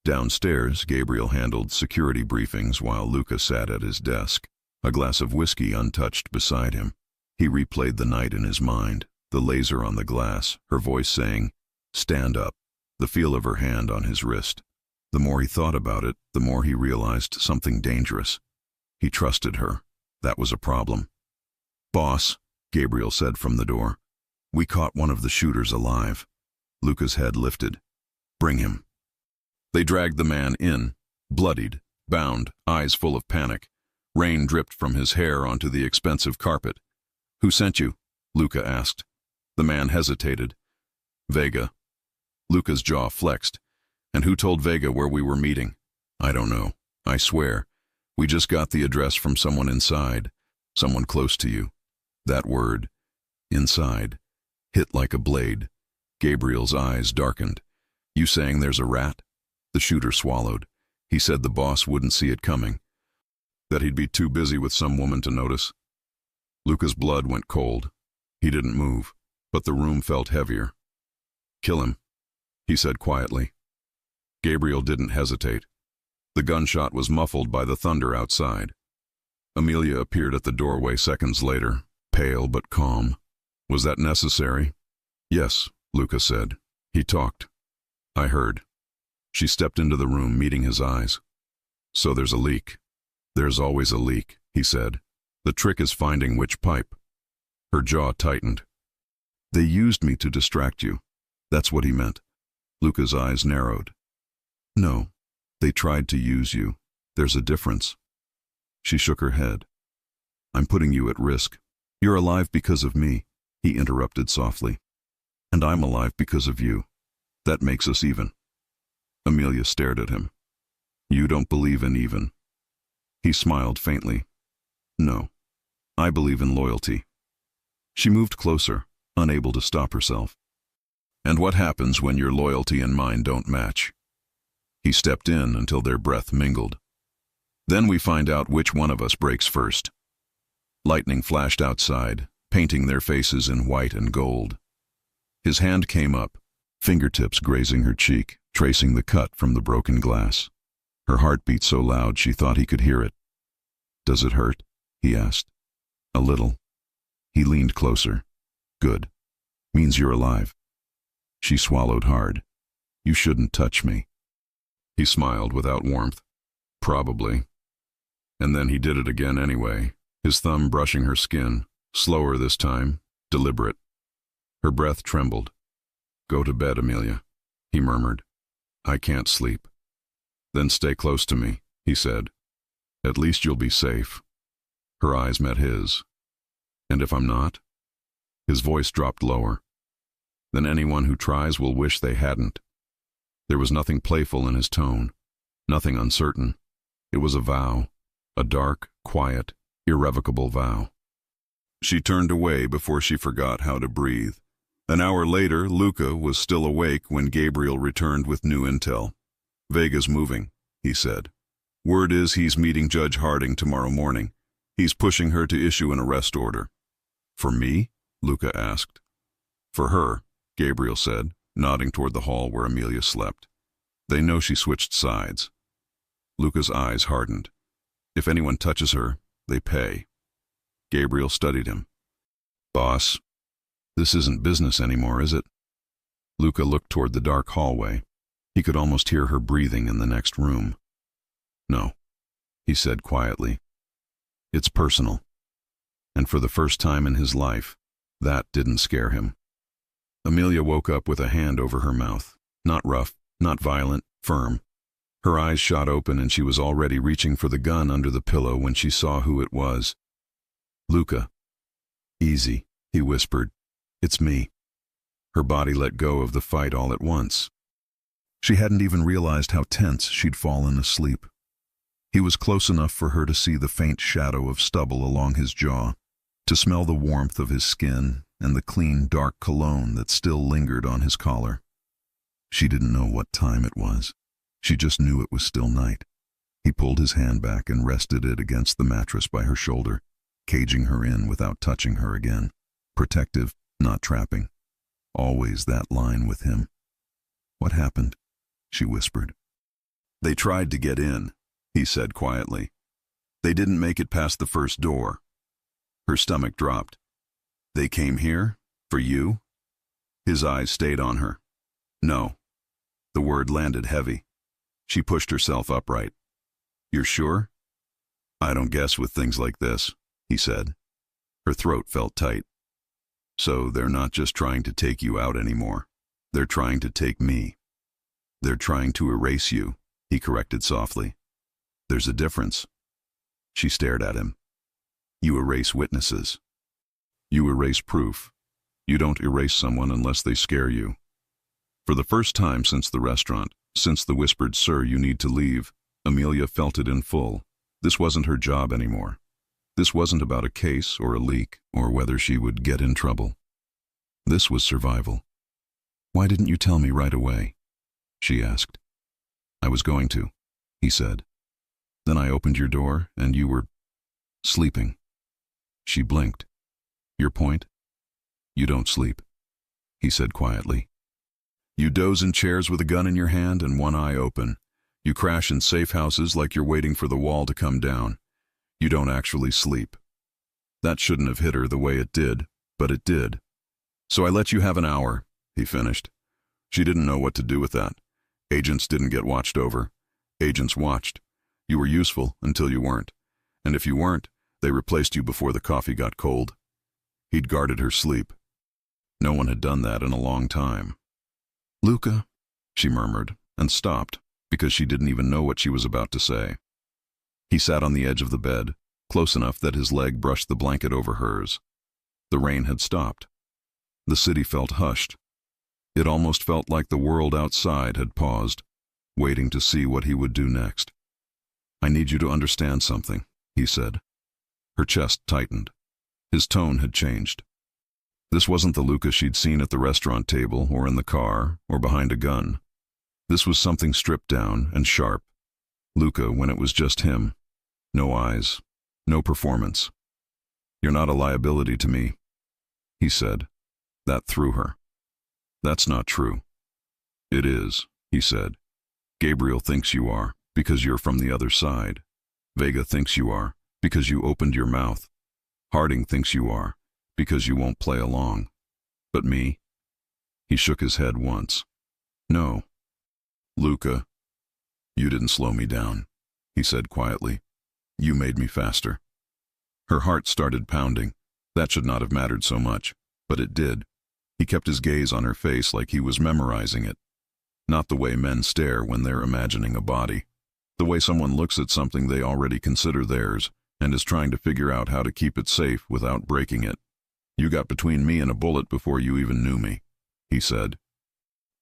Downstairs, Gabriel handled security briefings while Luca sat at his desk, a glass of whiskey untouched beside him. He replayed the night in his mind, the laser on the glass, her voice saying, "Stand up," the feel of her hand on his wrist. The more he thought about it, the more he realized something dangerous. He trusted her. That was a problem. "Boss," Gabriel said from the door. "We caught one of the shooters alive." Luca's head lifted. "Bring him." They dragged the man in, bloodied, bound, eyes full of panic. Rain dripped from his hair onto the expensive carpet. "Who sent you?" Luca asked. The man hesitated. "Vega." Luca's jaw flexed. "And who told Vega where we were meeting?" "I don't know. I swear. We just got the address from someone inside. Someone close to you." That word, inside, hit like a blade. Gabriel's eyes darkened. "You saying there's a rat?" The shooter swallowed. He said the boss wouldn't see it coming. That he'd be too busy with some woman to notice. Luca's blood went cold. He didn't move, but the room felt heavier. "Kill him," he said quietly. Gabriel didn't hesitate. The gunshot was muffled by the thunder outside. Amelia appeared at the doorway seconds later, pale but calm. "Was that necessary?" "Yes," Luca said. He talked. "I heard." She stepped into the room, meeting his eyes. "So there's a leak." "There's always a leak," he said. "The trick is finding which pipe." Her jaw tightened. "They used me to distract you." That's what he meant. Luca's eyes narrowed. "No, they tried to use you. There's a difference." She shook her head. "I'm putting you at risk. You're alive because of me," he interrupted softly. "And I'm alive because of you. That makes us even." Amelia stared at him. "You don't believe in even." He smiled faintly. "No, I believe in loyalty." She moved closer, unable to stop herself. "And what happens when your loyalty and mine don't match?" He stepped in until their breath mingled. "Then we find out which one of us breaks first." Lightning flashed outside, painting their faces in white and gold. His hand came up, fingertips grazing her cheek, tracing the cut from the broken glass. Her heart beat so loud she thought he could hear it. "Does it hurt?" he asked. "A little." He leaned closer. "Good. Means you're alive." She swallowed hard. "You shouldn't touch me." He smiled without warmth. "Probably." And then he did it again anyway, his thumb brushing her skin, slower this time, deliberate. Her breath trembled. "Go to bed, Amelia," he murmured. "I can't sleep." "Then stay close to me," he said. "At least you'll be safe." Her eyes met his. "And if I'm not?" His voice dropped lower. "Then anyone who tries will wish they hadn't." There was nothing playful in his tone, nothing uncertain. It was a vow, a dark, quiet, irrevocable vow. She turned away before she forgot how to breathe. An hour later, Luca was still awake when Gabriel returned with new intel. "Vega's moving," he said. "Word is he's meeting Judge Harding tomorrow morning. He's pushing her to issue an arrest order." "For me?" Luca asked. "For her," Gabriel said, nodding toward the hall where Amelia slept. "They know she switched sides." Luca's eyes hardened. "If anyone touches her, they pay." Gabriel studied him. "Boss, this isn't business anymore, is it?" Luca looked toward the dark hallway. He could almost hear her breathing in the next room. "No," he said quietly. "It's personal." And for the first time in his life, that didn't scare him. Amelia woke up with a hand over her mouth. Not rough, not violent, firm. Her eyes shot open and she was already reaching for the gun under the pillow when she saw who it was. "Luca." "Easy," he whispered. "It's me." Her body let go of the fight all at once. She hadn't even realized how tense she'd fallen asleep. He was close enough for her to see the faint shadow of stubble along his jaw, to smell the warmth of his skin and the clean, dark cologne that still lingered on his collar. She didn't know what time it was. She just knew it was still night. He pulled his hand back and rested it against the mattress by her shoulder, caging her in without touching her again. Protective, not trapping. Always that line with him. "What happened?" she whispered. "They tried to get in," he said quietly. "They didn't make it past the first door." Her stomach dropped. "They came here? For you?" His eyes stayed on her. "No." The word landed heavy. She pushed herself upright. "You're sure?" "I don't guess with things like this," he said. Her throat felt tight. "So they're not just trying to take you out anymore. They're trying to take me." "They're trying to erase you," he corrected softly. "There's a difference." She stared at him. You erase witnesses. You erase proof. You don't erase someone unless they scare you. For the first time since the restaurant, since the whispered, "Sir, you need to leave," Amelia felt it in full. This wasn't her job anymore. This wasn't about a case or a leak or whether she would get in trouble. This was survival. "Why didn't you tell me right away?" she asked. "I was going to," he said. "Then I opened your door and you were sleeping." She blinked. "Your point?" "You don't sleep," he said quietly. "You doze in chairs with a gun in your hand and one eye open. You crash in safe houses like you're waiting for the wall to come down. You don't actually sleep." That shouldn't have hit her the way it did, but it did. "So I let you have an hour," he finished. She didn't know what to do with that. Agents didn't get watched over. Agents watched. You were useful until you weren't. And if you weren't, they replaced you before the coffee got cold. He'd guarded her sleep. No one had done that in a long time. "Luca," she murmured, and stopped, because she didn't even know what she was about to say. He sat on the edge of the bed, close enough that his leg brushed the blanket over hers. The rain had stopped. The city felt hushed. It almost felt like the world outside had paused, waiting to see what he would do next. "I need you to understand something," he said. Her chest tightened. His tone had changed. This wasn't the Luca she'd seen at the restaurant table or in the car or behind a gun. This was something stripped down and sharp. Luca when it was just him. No eyes. No performance. "You're not a liability to me," he said. That threw her. "That's not true." "It is," he said. "Gabriel thinks you are, because you're from the other side. Vega thinks you are, because you opened your mouth. Harding thinks you are, because you won't play along. But me?" He shook his head once. "No." "Luca, you didn't slow me down," he said quietly. "You made me faster." Her heart started pounding. That should not have mattered so much, but it did. He kept his gaze on her face like he was memorizing it. Not the way men stare when they're imagining a body. The way someone looks at something they already consider theirs and is trying to figure out how to keep it safe without breaking it. "You got between me and a bullet before you even knew me," he said.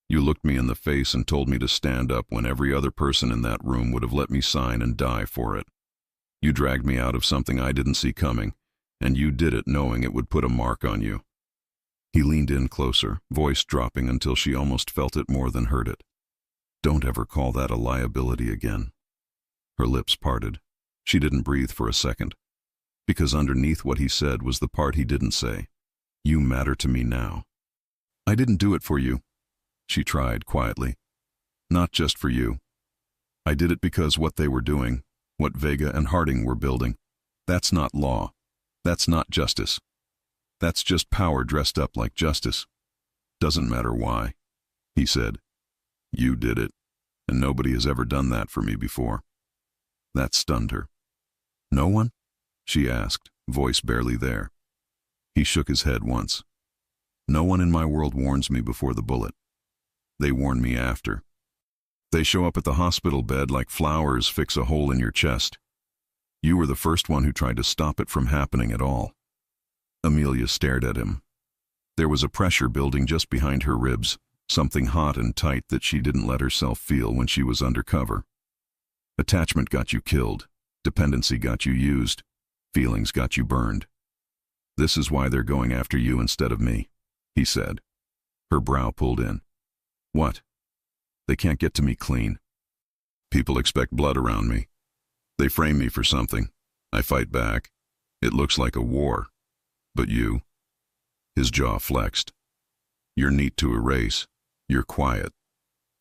"You looked me in the face and told me to stand up when every other person in that room would have let me sign and die for it. You dragged me out of something I didn't see coming, and you did it knowing it would put a mark on you." He leaned in closer, voice dropping until she almost felt it more than heard it. "Don't ever call that a liability again." Her lips parted. She didn't breathe for a second, because underneath what he said was the part he didn't say. "You matter to me now." "I didn't do it for you," she tried quietly. "Not just for you. I did it because what they were doing, what Vega and Harding were building, that's not law. That's not justice. That's just power dressed up like justice. Doesn't matter why," he said. "You did it, and nobody has ever done that for me before." That stunned her. "No one?" she asked, voice barely there. He shook his head once. "No one in my world warns me before the bullet. They warn me after. They show up at the hospital bed like flowers fix a hole in your chest. You were the first one who tried to stop it from happening at all." Amelia stared at him. There was a pressure building just behind her ribs, something hot and tight that she didn't let herself feel when she was undercover. Attachment got you killed. Dependency got you used. Feelings got you burned. "This is why they're going after you instead of me," he said. Her brow pulled in. "What?" "They can't get to me clean. People expect blood around me. They frame me for something. I fight back. It looks like a war. But you..." His jaw flexed. "You're neat to erase. You're quiet.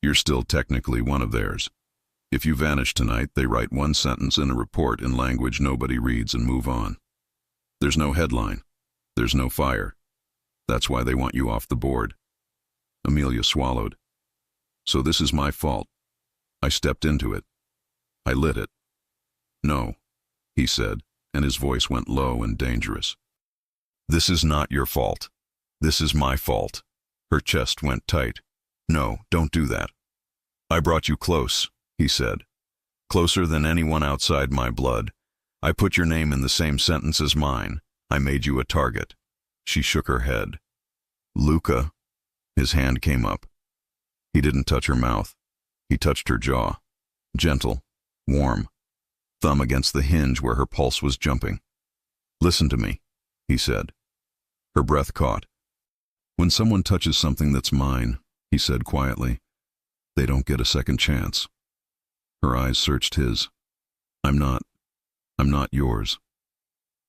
You're still technically one of theirs. If you vanish tonight, they write one sentence in a report in language nobody reads and move on. There's no headline. There's no fire. That's why they want you off the board." Amelia swallowed. "So this is my fault. I stepped into it. I lit it." "No," he said, and his voice went low and dangerous. "This is not your fault. This is my fault." Her chest went tight. "No, don't do that." "I brought you close," he said. "Closer than anyone outside my blood. I put your name in the same sentence as mine. I made you a target. She shook her head. Luca. His hand came up. He didn't touch her mouth. He touched her jaw. Gentle, warm, thumb against the hinge where her pulse was jumping. Listen to me, he said. Her breath caught. When someone touches something that's mine, he said quietly, they don't get a second chance. Her eyes searched his. I'm not yours.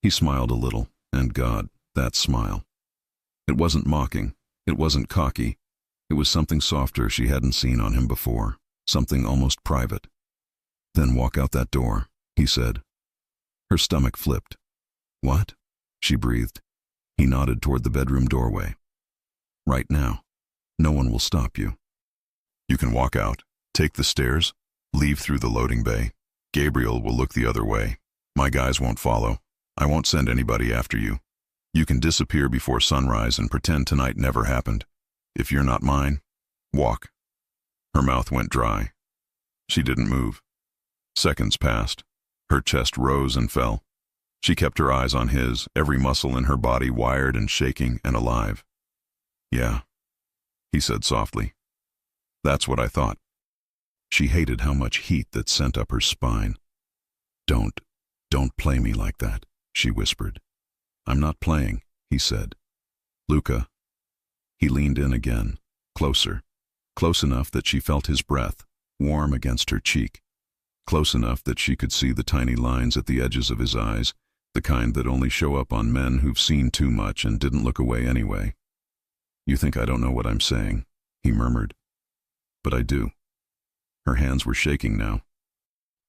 He smiled a little, and God, that smile. It wasn't mocking. It wasn't cocky. It was something softer she hadn't seen on him before, something almost private. Then walk out that door, he said. Her stomach flipped. What? She breathed. He nodded toward the bedroom doorway. Right now. No one will stop you. You can walk out, take the stairs, leave through the loading bay. Gabriel will look the other way. My guys won't follow. I won't send anybody after you. You can disappear before sunrise and pretend tonight never happened. If you're not mine, walk. Her mouth went dry. She didn't move. Seconds passed. Her chest rose and fell. She kept her eyes on his, every muscle in her body wired and shaking and alive. Yeah, he said softly. That's what I thought. She hated how much heat that sent up her spine. Don't play me like that, she whispered. I'm not playing, he said. Luca. He leaned in again, closer, close enough that she felt his breath, warm against her cheek, close enough that she could see the tiny lines at the edges of his eyes, the kind that only show up on men who've seen too much and didn't look away anyway. You think I don't know what I'm saying, he murmured. But I do. Her hands were shaking now.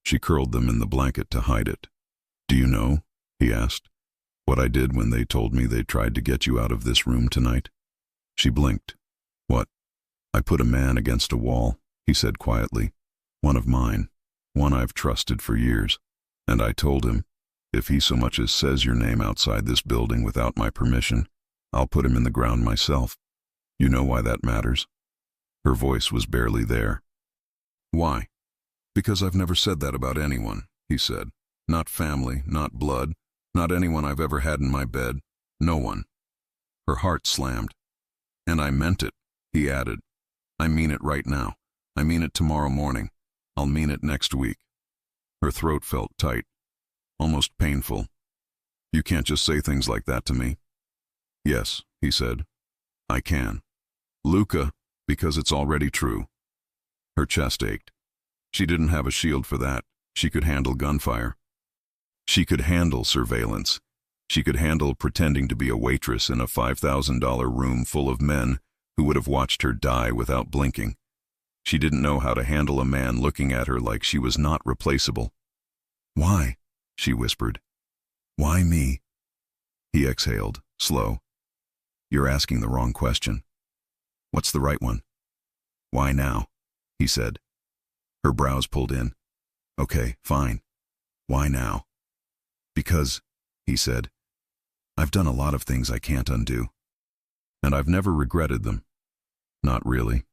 She curled them in the blanket to hide it. Do you know, he asked, what I did when they told me they tried to get you out of this room tonight? She blinked. What? I put a man against a wall, he said quietly. One of mine, one I've trusted for years. And I told him, if he so much as says your name outside this building without my permission, I'll put him in the ground myself. You know why that matters? Her voice was barely there. Why? Because I've never said that about anyone, he said. Not family, not blood, not anyone I've ever had in my bed. No one. Her heart slammed. And I meant it, he added. I mean it right now. I mean it tomorrow morning. I'll mean it next week. Her throat felt tight, almost painful. You can't just say things like that to me. Yes, he said. I can. Luca, because it's already true. Her chest ached. She didn't have a shield for that. She could handle gunfire. She could handle surveillance. She could handle pretending to be a waitress in a $5,000 room full of men who would have watched her die without blinking. She didn't know how to handle a man looking at her like she was not replaceable. Why? She whispered. Why me? He exhaled, slow. You're asking the wrong question. What's the right one? Why now? He said. Her brows pulled in. Okay, fine. Why now? Because, he said, I've done a lot of things I can't undo. And I've never regretted them. Not really.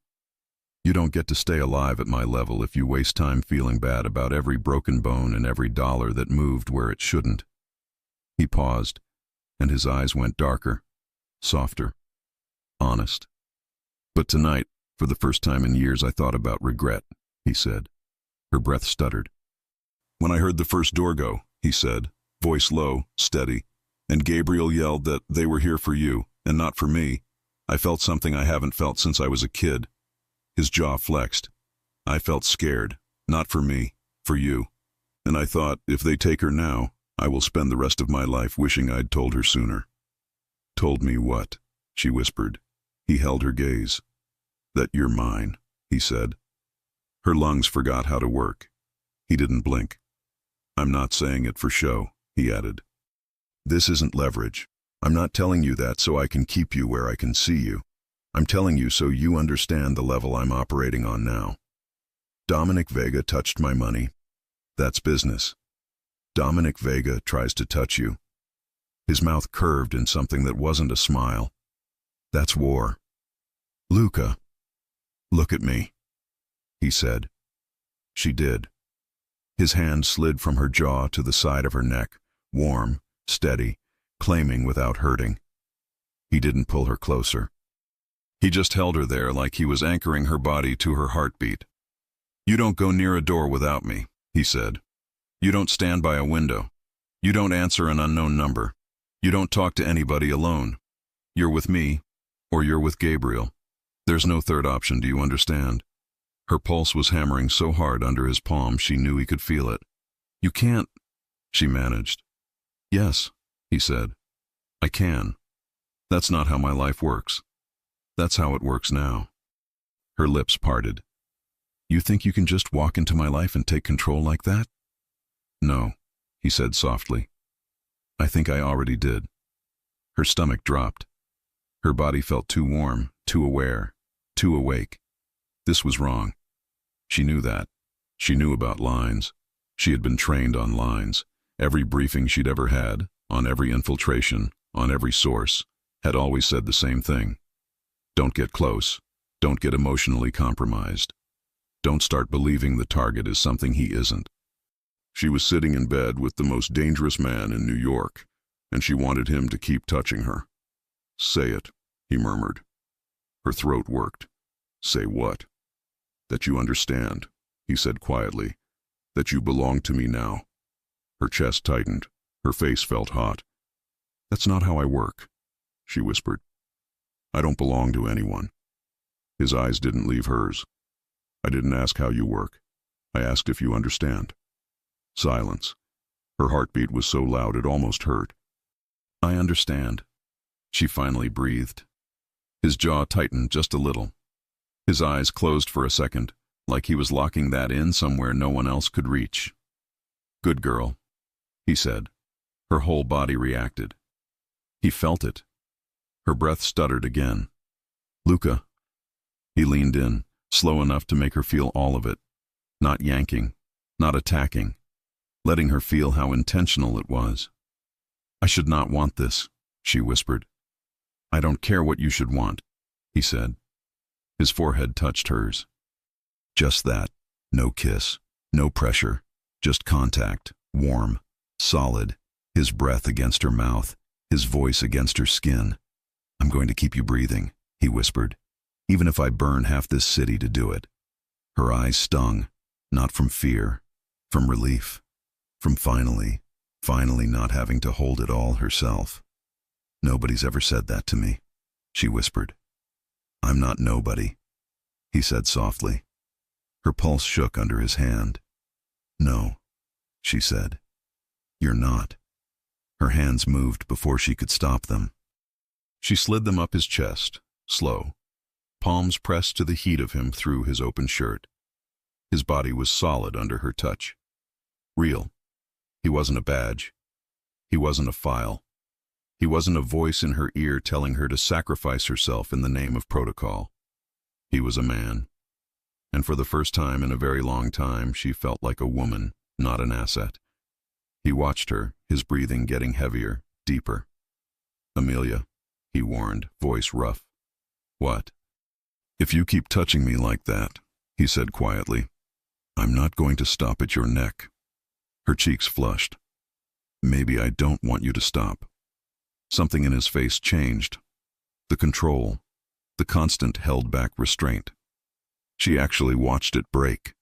You don't get to stay alive at my level if you waste time feeling bad about every broken bone and every dollar that moved where it shouldn't. He paused, and his eyes went darker, softer, honest. But tonight, for the first time in years, I thought about regret, he said. Her breath stuttered. When I heard the first door go, he said, voice low, steady, and Gabriel yelled that they were here for you, and not for me, I felt something I haven't felt since I was a kid. His jaw flexed. I felt scared, not for me, for you. And I thought, if they take her now, I will spend the rest of my life wishing I'd told her sooner. Told me what? She whispered. He held her gaze. That you're mine, he said. Her lungs forgot how to work. He didn't blink. I'm not saying it for show, he added. This isn't leverage. I'm not telling you that so I can keep you where I can see you. I'm telling you so you understand the level I'm operating on now. Dominic Vega touched my money. That's business. Dominic Vega tries to touch you. His mouth curved in something that wasn't a smile. That's war. Luca, look at me, he said. She did. His hand slid from her jaw to the side of her neck, warm, steady, claiming without hurting. He didn't pull her closer. He just held her there like he was anchoring her body to her heartbeat. "You don't go near a door without me," he said. "You don't stand by a window. You don't answer an unknown number. You don't talk to anybody alone. You're with me, or you're with Gabriel. There's no third option, do you understand?" Her pulse was hammering so hard under his palm she knew he could feel it. "You can't," she managed. "Yes," he said. "I can. That's not how my life works. That's how it works now." Her lips parted. "You think you can just walk into my life and take control like that?" "No," he said softly. "I think I already did." Her stomach dropped. Her body felt too warm, too aware, too awake. This was wrong. She knew that. She knew about lines. She had been trained on lines. Every briefing she'd ever had, on every infiltration, on every source, had always said the same thing. Don't get close. Don't get emotionally compromised. Don't start believing the target is something he isn't. She was sitting in bed with the most dangerous man in New York, and she wanted him to keep touching her. "Say it," he murmured. Her throat worked. "Say what?" "That you understand," he said quietly. "That you belong to me now." Her chest tightened. Her face felt hot. "That's not how I work," she whispered. "I don't belong to anyone." His eyes didn't leave hers. "I didn't ask how you work. I asked if you understand." Silence. Her heartbeat was so loud it almost hurt. "I understand," she finally breathed. His jaw tightened just a little. His eyes closed for a second, like he was locking that in somewhere no one else could reach. "Good girl," he said. Her whole body reacted. He felt it. Her breath stuttered again. "Luca." He leaned in, slow enough to make her feel all of it. Not yanking, not attacking, letting her feel how intentional it was. "I should not want this," she whispered. "I don't care what you should want," he said. His forehead touched hers. Just that. No kiss, no pressure, just contact, warm, solid, his breath against her mouth, his voice against her skin. "I'm going to keep you breathing," he whispered, "even if I burn half this city to do it." Her eyes stung, not from fear, from relief, from finally not having to hold it all herself. "Nobody's ever said that to me," she whispered. "I'm not nobody," he said softly. Her pulse shook under his hand. "No," she said. "You're not." Her hands moved before she could stop them. She slid them up his chest, slow, palms pressed to the heat of him through his open shirt. His body was solid under her touch. Real. He wasn't a badge. He wasn't a file. He wasn't a voice in her ear telling her to sacrifice herself in the name of protocol. He was a man. And for the first time in a very long time, she felt like a woman, not an asset. He watched her, his breathing getting heavier, deeper. "Amelia," he warned, voice rough. "What?" "If you keep touching me like that," he said quietly, "I'm not going to stop at your neck." Her cheeks flushed. "Maybe I don't want you to stop." Something in his face changed. The control, the constant held-back restraint. She actually watched it break.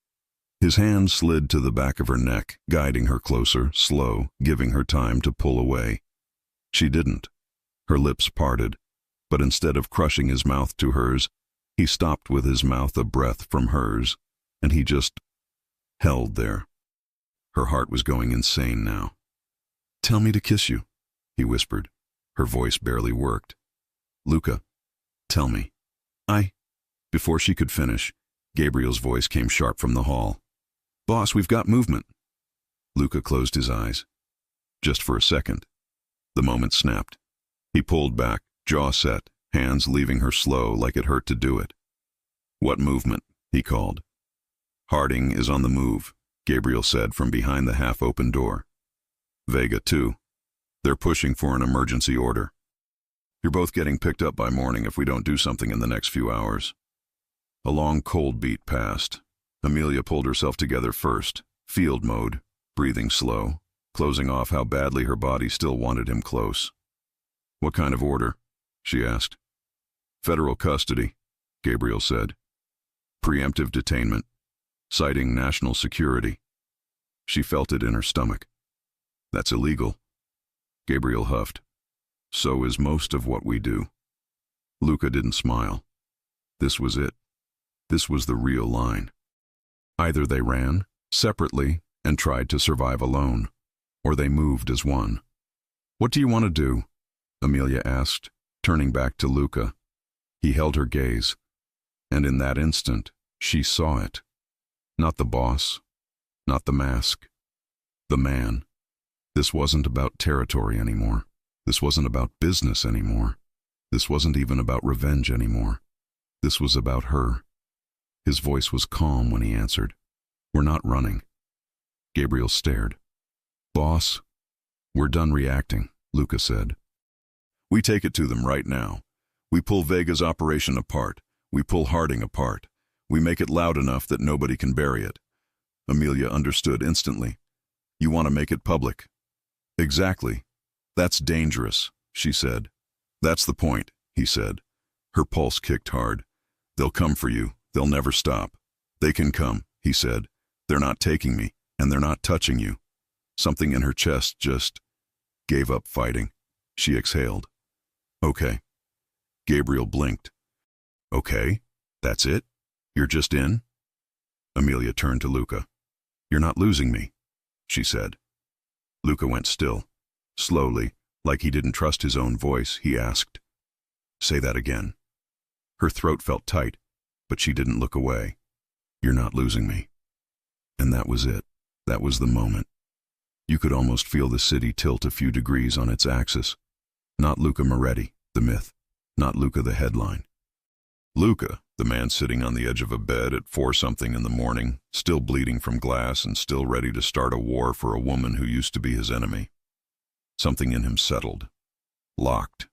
His hand slid to the back of her neck, guiding her closer, slow, giving her time to pull away. She didn't. Her lips parted, but instead of crushing his mouth to hers, he stopped with his mouth a breath from hers, and he just held there. Her heart was going insane now. "Tell me to kiss you," he whispered. Her voice barely worked. "Luca, tell me." Before she could finish, Gabriel's voice came sharp from the hall. "Boss, we've got movement." Luca closed his eyes. Just for a second. The moment snapped. He pulled back, jaw set, hands leaving her slow like it hurt to do it. "What movement?" he called. "Harding is on the move," Gabriel said from behind the half-open door. "Vega, too. They're pushing for an emergency order. You're both getting picked up by morning if we don't do something in the next few hours." A long cold beat passed. Amelia pulled herself together first, Field mode, breathing slow, closing off how badly her body still wanted him close. "What kind of order?" she asked. "Federal custody," Gabriel said. "Preemptive detainment, citing national security." She felt it in her stomach. "That's illegal." Gabriel huffed. "So is most of what we do." Luca didn't smile. This was it. This was the real line. Either they ran, separately, and tried to survive alone, or they moved as one. "What do you want to do?" Amelia asked, turning back to Luca. He held her gaze, and in that instant, she saw it. Not the boss, not the mask, the man. This wasn't about territory anymore. This wasn't about business anymore. This wasn't even about revenge anymore. This was about her. His voice was calm when he answered. "We're not running." Gabriel stared. "Boss, we're done reacting," Luca said. "We take it to them right now. We pull Vega's operation apart. We pull Harding apart. We make it loud enough that nobody can bury it." Amelia understood instantly. "You want to make it public." "Exactly. That's dangerous," she said. "That's the point," he said. Her pulse kicked hard. "They'll come for you. They'll never stop." "They can come," he said. "They're not taking me, and they're not touching you." Something in her chest just gave up fighting. She exhaled. "Okay." Gabriel blinked. "Okay? That's it? You're just in?" Amelia turned to Luca. "You're not losing me," she said. Luca went still. Slowly, like he didn't trust his own voice, he asked, "Say that again." Her throat felt tight, but she didn't look away. "You're not losing me." And that was it. That was the moment. You could almost feel the city tilt a few degrees on its axis. Not Luca Moretti, the myth. Not Luca the headline. Luca, the man sitting on the edge of a bed at 4-something in the morning, still bleeding from glass and still ready to start a war for a woman who used to be his enemy. Something in him settled. Locked.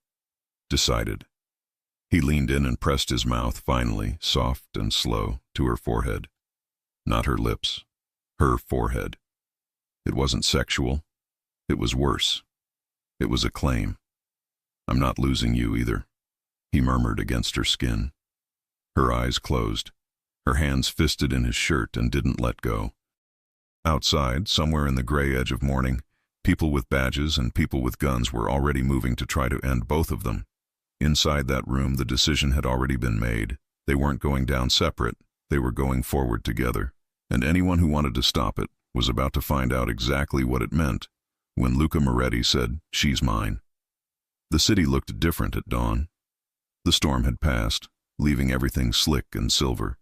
Decided. He leaned in and pressed his mouth finally, soft and slow, to her forehead. Not her lips. Her forehead. It wasn't sexual. It was worse. It was a claim. "I'm not losing you either," he murmured against her skin. Her eyes closed. Her hands fisted in his shirt and didn't let go. Outside, somewhere in the gray edge of morning, people with badges and people with guns were already moving to try to end both of them. Inside that room, the decision had already been made. They weren't going down separate. They were going forward together. And anyone who wanted to stop it was about to find out exactly what it meant when Luca Moretti said, "She's mine." The city looked different at dawn. The storm had passed, leaving everything slick and silver.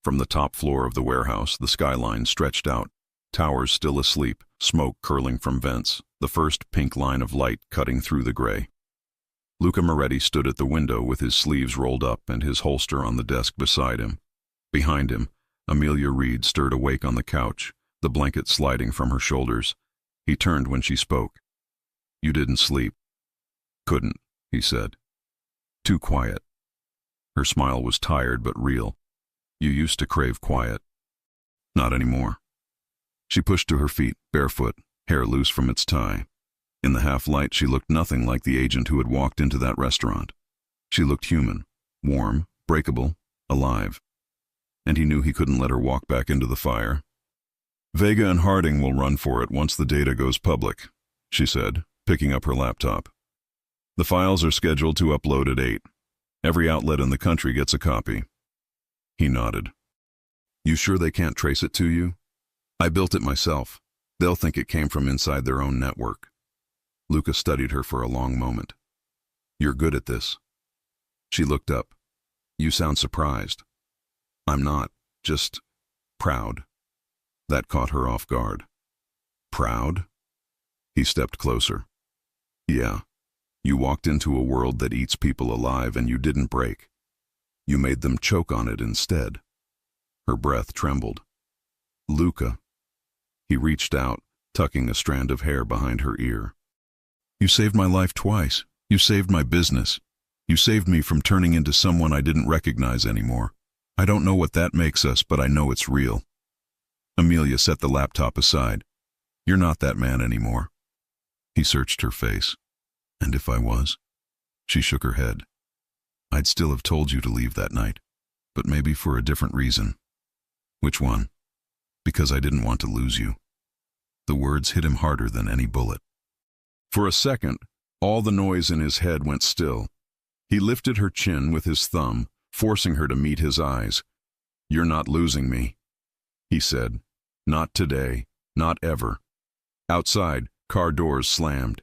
From the top floor of the warehouse, the skyline stretched out, towers still asleep, smoke curling from vents, the first pink line of light cutting through the gray. Luca Moretti stood at the window with his sleeves rolled up and his holster on the desk beside him. Behind him, Amelia Reed stirred awake on the couch, the blanket sliding from her shoulders. He turned when she spoke. "You didn't sleep." "Couldn't," he said. "Too quiet." Her smile was tired but real. "You used to crave quiet." "Not anymore." She pushed to her feet, barefoot, hair loose from its tie. In the half-light, she looked nothing like the agent who had walked into that restaurant. She looked human, warm, breakable, alive. And he knew he couldn't let her walk back into the fire. "Vega and Harding will run for it once the data goes public," she said, picking up her laptop. "The files are scheduled to upload at 8. Every outlet in the country gets a copy." He nodded. "You sure they can't trace it to you?" "I built it myself. They'll think it came from inside their own network." Luca studied her for a long moment. "You're good at this." She looked up. "You sound surprised." "I'm not. Just proud." That caught her off guard. "Proud?" He stepped closer. "Yeah. You walked into a world that eats people alive and you didn't break. You made them choke on it instead." Her breath trembled. "Luca." He reached out, tucking a strand of hair behind her ear. "You saved my life twice. You saved my business. You saved me from turning into someone I didn't recognize anymore. I don't know what that makes us, but I know it's real." Amelia set the laptop aside. You're not that man anymore. He searched her face. And if I was? She shook her head. I'd still have told you to leave that night, but maybe for a different reason. Which one? Because I didn't want to lose you. The words hit him harder than any bullet. For a second, all the noise in his head went still. He lifted her chin with his thumb, forcing her to meet his eyes. You're not losing me, he said. Not today, not ever. Outside, car doors slammed.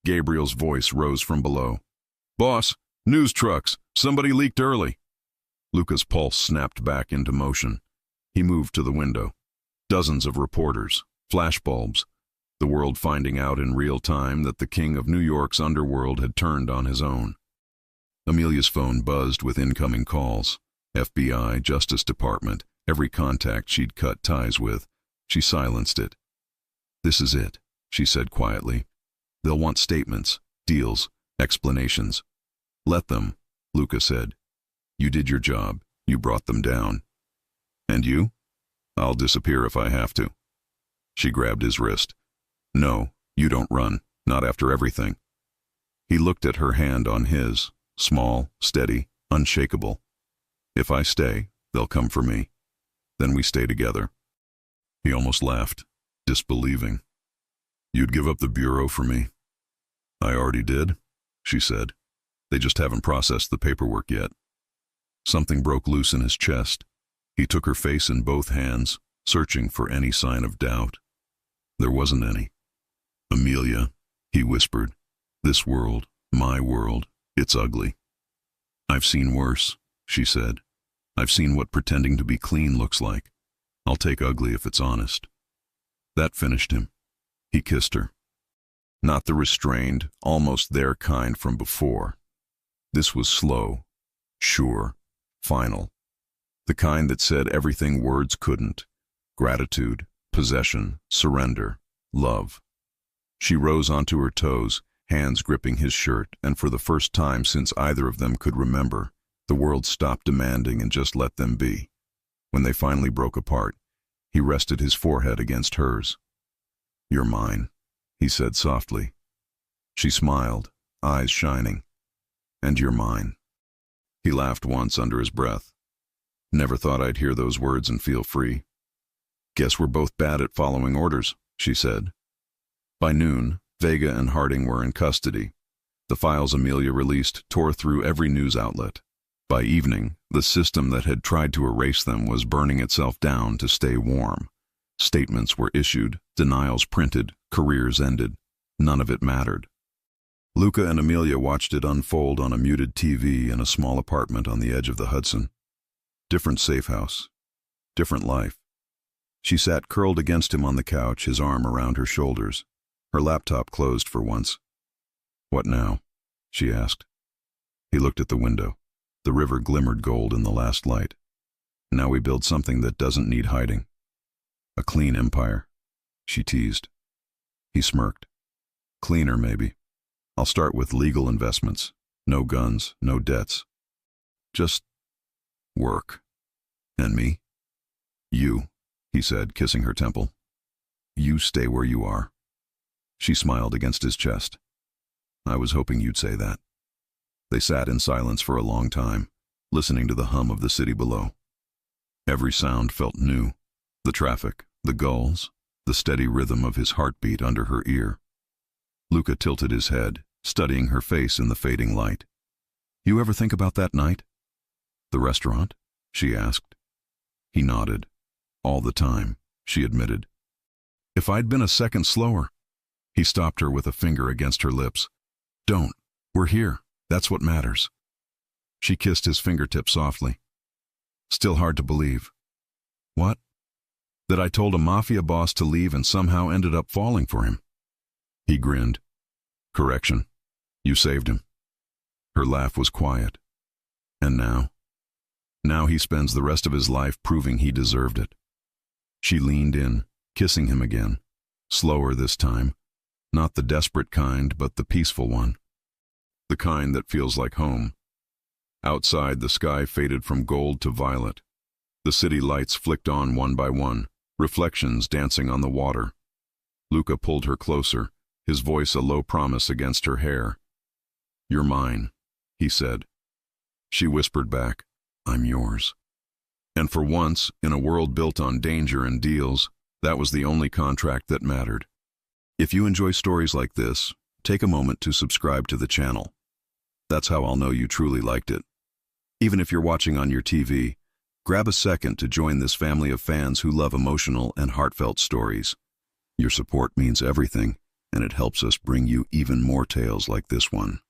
Gabriel's voice rose from below. Boss, news trucks, somebody leaked early. Luca's pulse snapped back into motion. He moved to the window. Dozens of reporters, flashbulbs, the world finding out in real time that the king of New York's underworld had turned on his own. Amelia's phone buzzed with incoming calls. FBI, Justice Department, every contact she'd cut ties with. She silenced it. This is it, she said quietly. They'll want statements, deals, explanations. Let them, Luca said. You did your job. You brought them down. And you? I'll disappear if I have to. She grabbed his wrist. No, you don't run, not after everything. He looked at her hand on his, small, steady, unshakable. If I stay, they'll come for me. Then we stay together. He almost laughed, disbelieving. You'd give up the bureau for me? I already did, she said. They just haven't processed the paperwork yet. Something broke loose in his chest. He took her face in both hands, searching for any sign of doubt. There wasn't any. Amelia, he whispered. This world, my world, it's ugly. I've seen worse, she said. I've seen what pretending to be clean looks like. I'll take ugly if it's honest. That finished him. He kissed her. Not the restrained, almost there kind from before. This was slow, sure, final. The kind that said everything words couldn't. Gratitude, possession, surrender, love. She rose onto her toes, hands gripping his shirt, and for the first time since either of them could remember, the world stopped demanding and just let them be. When they finally broke apart, he rested his forehead against hers. You're mine, he said softly. She smiled, eyes shining. And you're mine. He laughed once under his breath. Never thought I'd hear those words and feel free. Guess we're both bad at following orders, she said. By noon, Vega and Harding were in custody. The files Amelia released tore through every news outlet. By evening, the system that had tried to erase them was burning itself down to stay warm. Statements were issued, denials printed, careers ended. None of it mattered. Luca and Amelia watched it unfold on a muted TV in a small apartment on the edge of the Hudson. Different safe house. Different life. She sat curled against him on the couch, his arm around her shoulders. Her laptop closed for once. What now? She asked. He looked at the window. The river glimmered gold in the last light. Now we build something that doesn't need hiding. A clean empire, she teased. He smirked. Cleaner, maybe. I'll start with legal investments. No guns, no debts. Just work. And me? You, he said, kissing her temple. You stay where you are. She smiled against his chest. I was hoping you'd say that. They sat in silence for a long time, listening to the hum of the city below. Every sound felt new. The traffic, the gulls, the steady rhythm of his heartbeat under her ear. Luca tilted his head, studying her face in the fading light. You ever think about that night? The restaurant? She asked. He nodded. All the time, she admitted. If I'd been a second slower. He stopped her with a finger against her lips. Don't. We're here. That's what matters. She kissed his fingertip softly. Still hard to believe. What? That I told a Mafia boss to leave and somehow ended up falling for him. He grinned. Correction. You saved him. Her laugh was quiet. And now? Now he spends the rest of his life proving he deserved it. She leaned in, kissing him again. Slower this time. Not the desperate kind, but the peaceful one. The kind that feels like home. Outside, the sky faded from gold to violet. The city lights flicked on one by one. reflections dancing on the water. Luca pulled her closer, his voice a low promise against her hair. "You're mine," he said. She whispered back, "I'm yours." And for once, in a world built on danger and deals, that was the only contract that mattered. If you enjoy stories like this, take a moment to subscribe to the channel. That's how I'll know you truly liked it. Even if you're watching on your TV, grab a second to join this family of fans who love emotional and heartfelt stories. Your support means everything, and it helps us bring you even more tales like this one.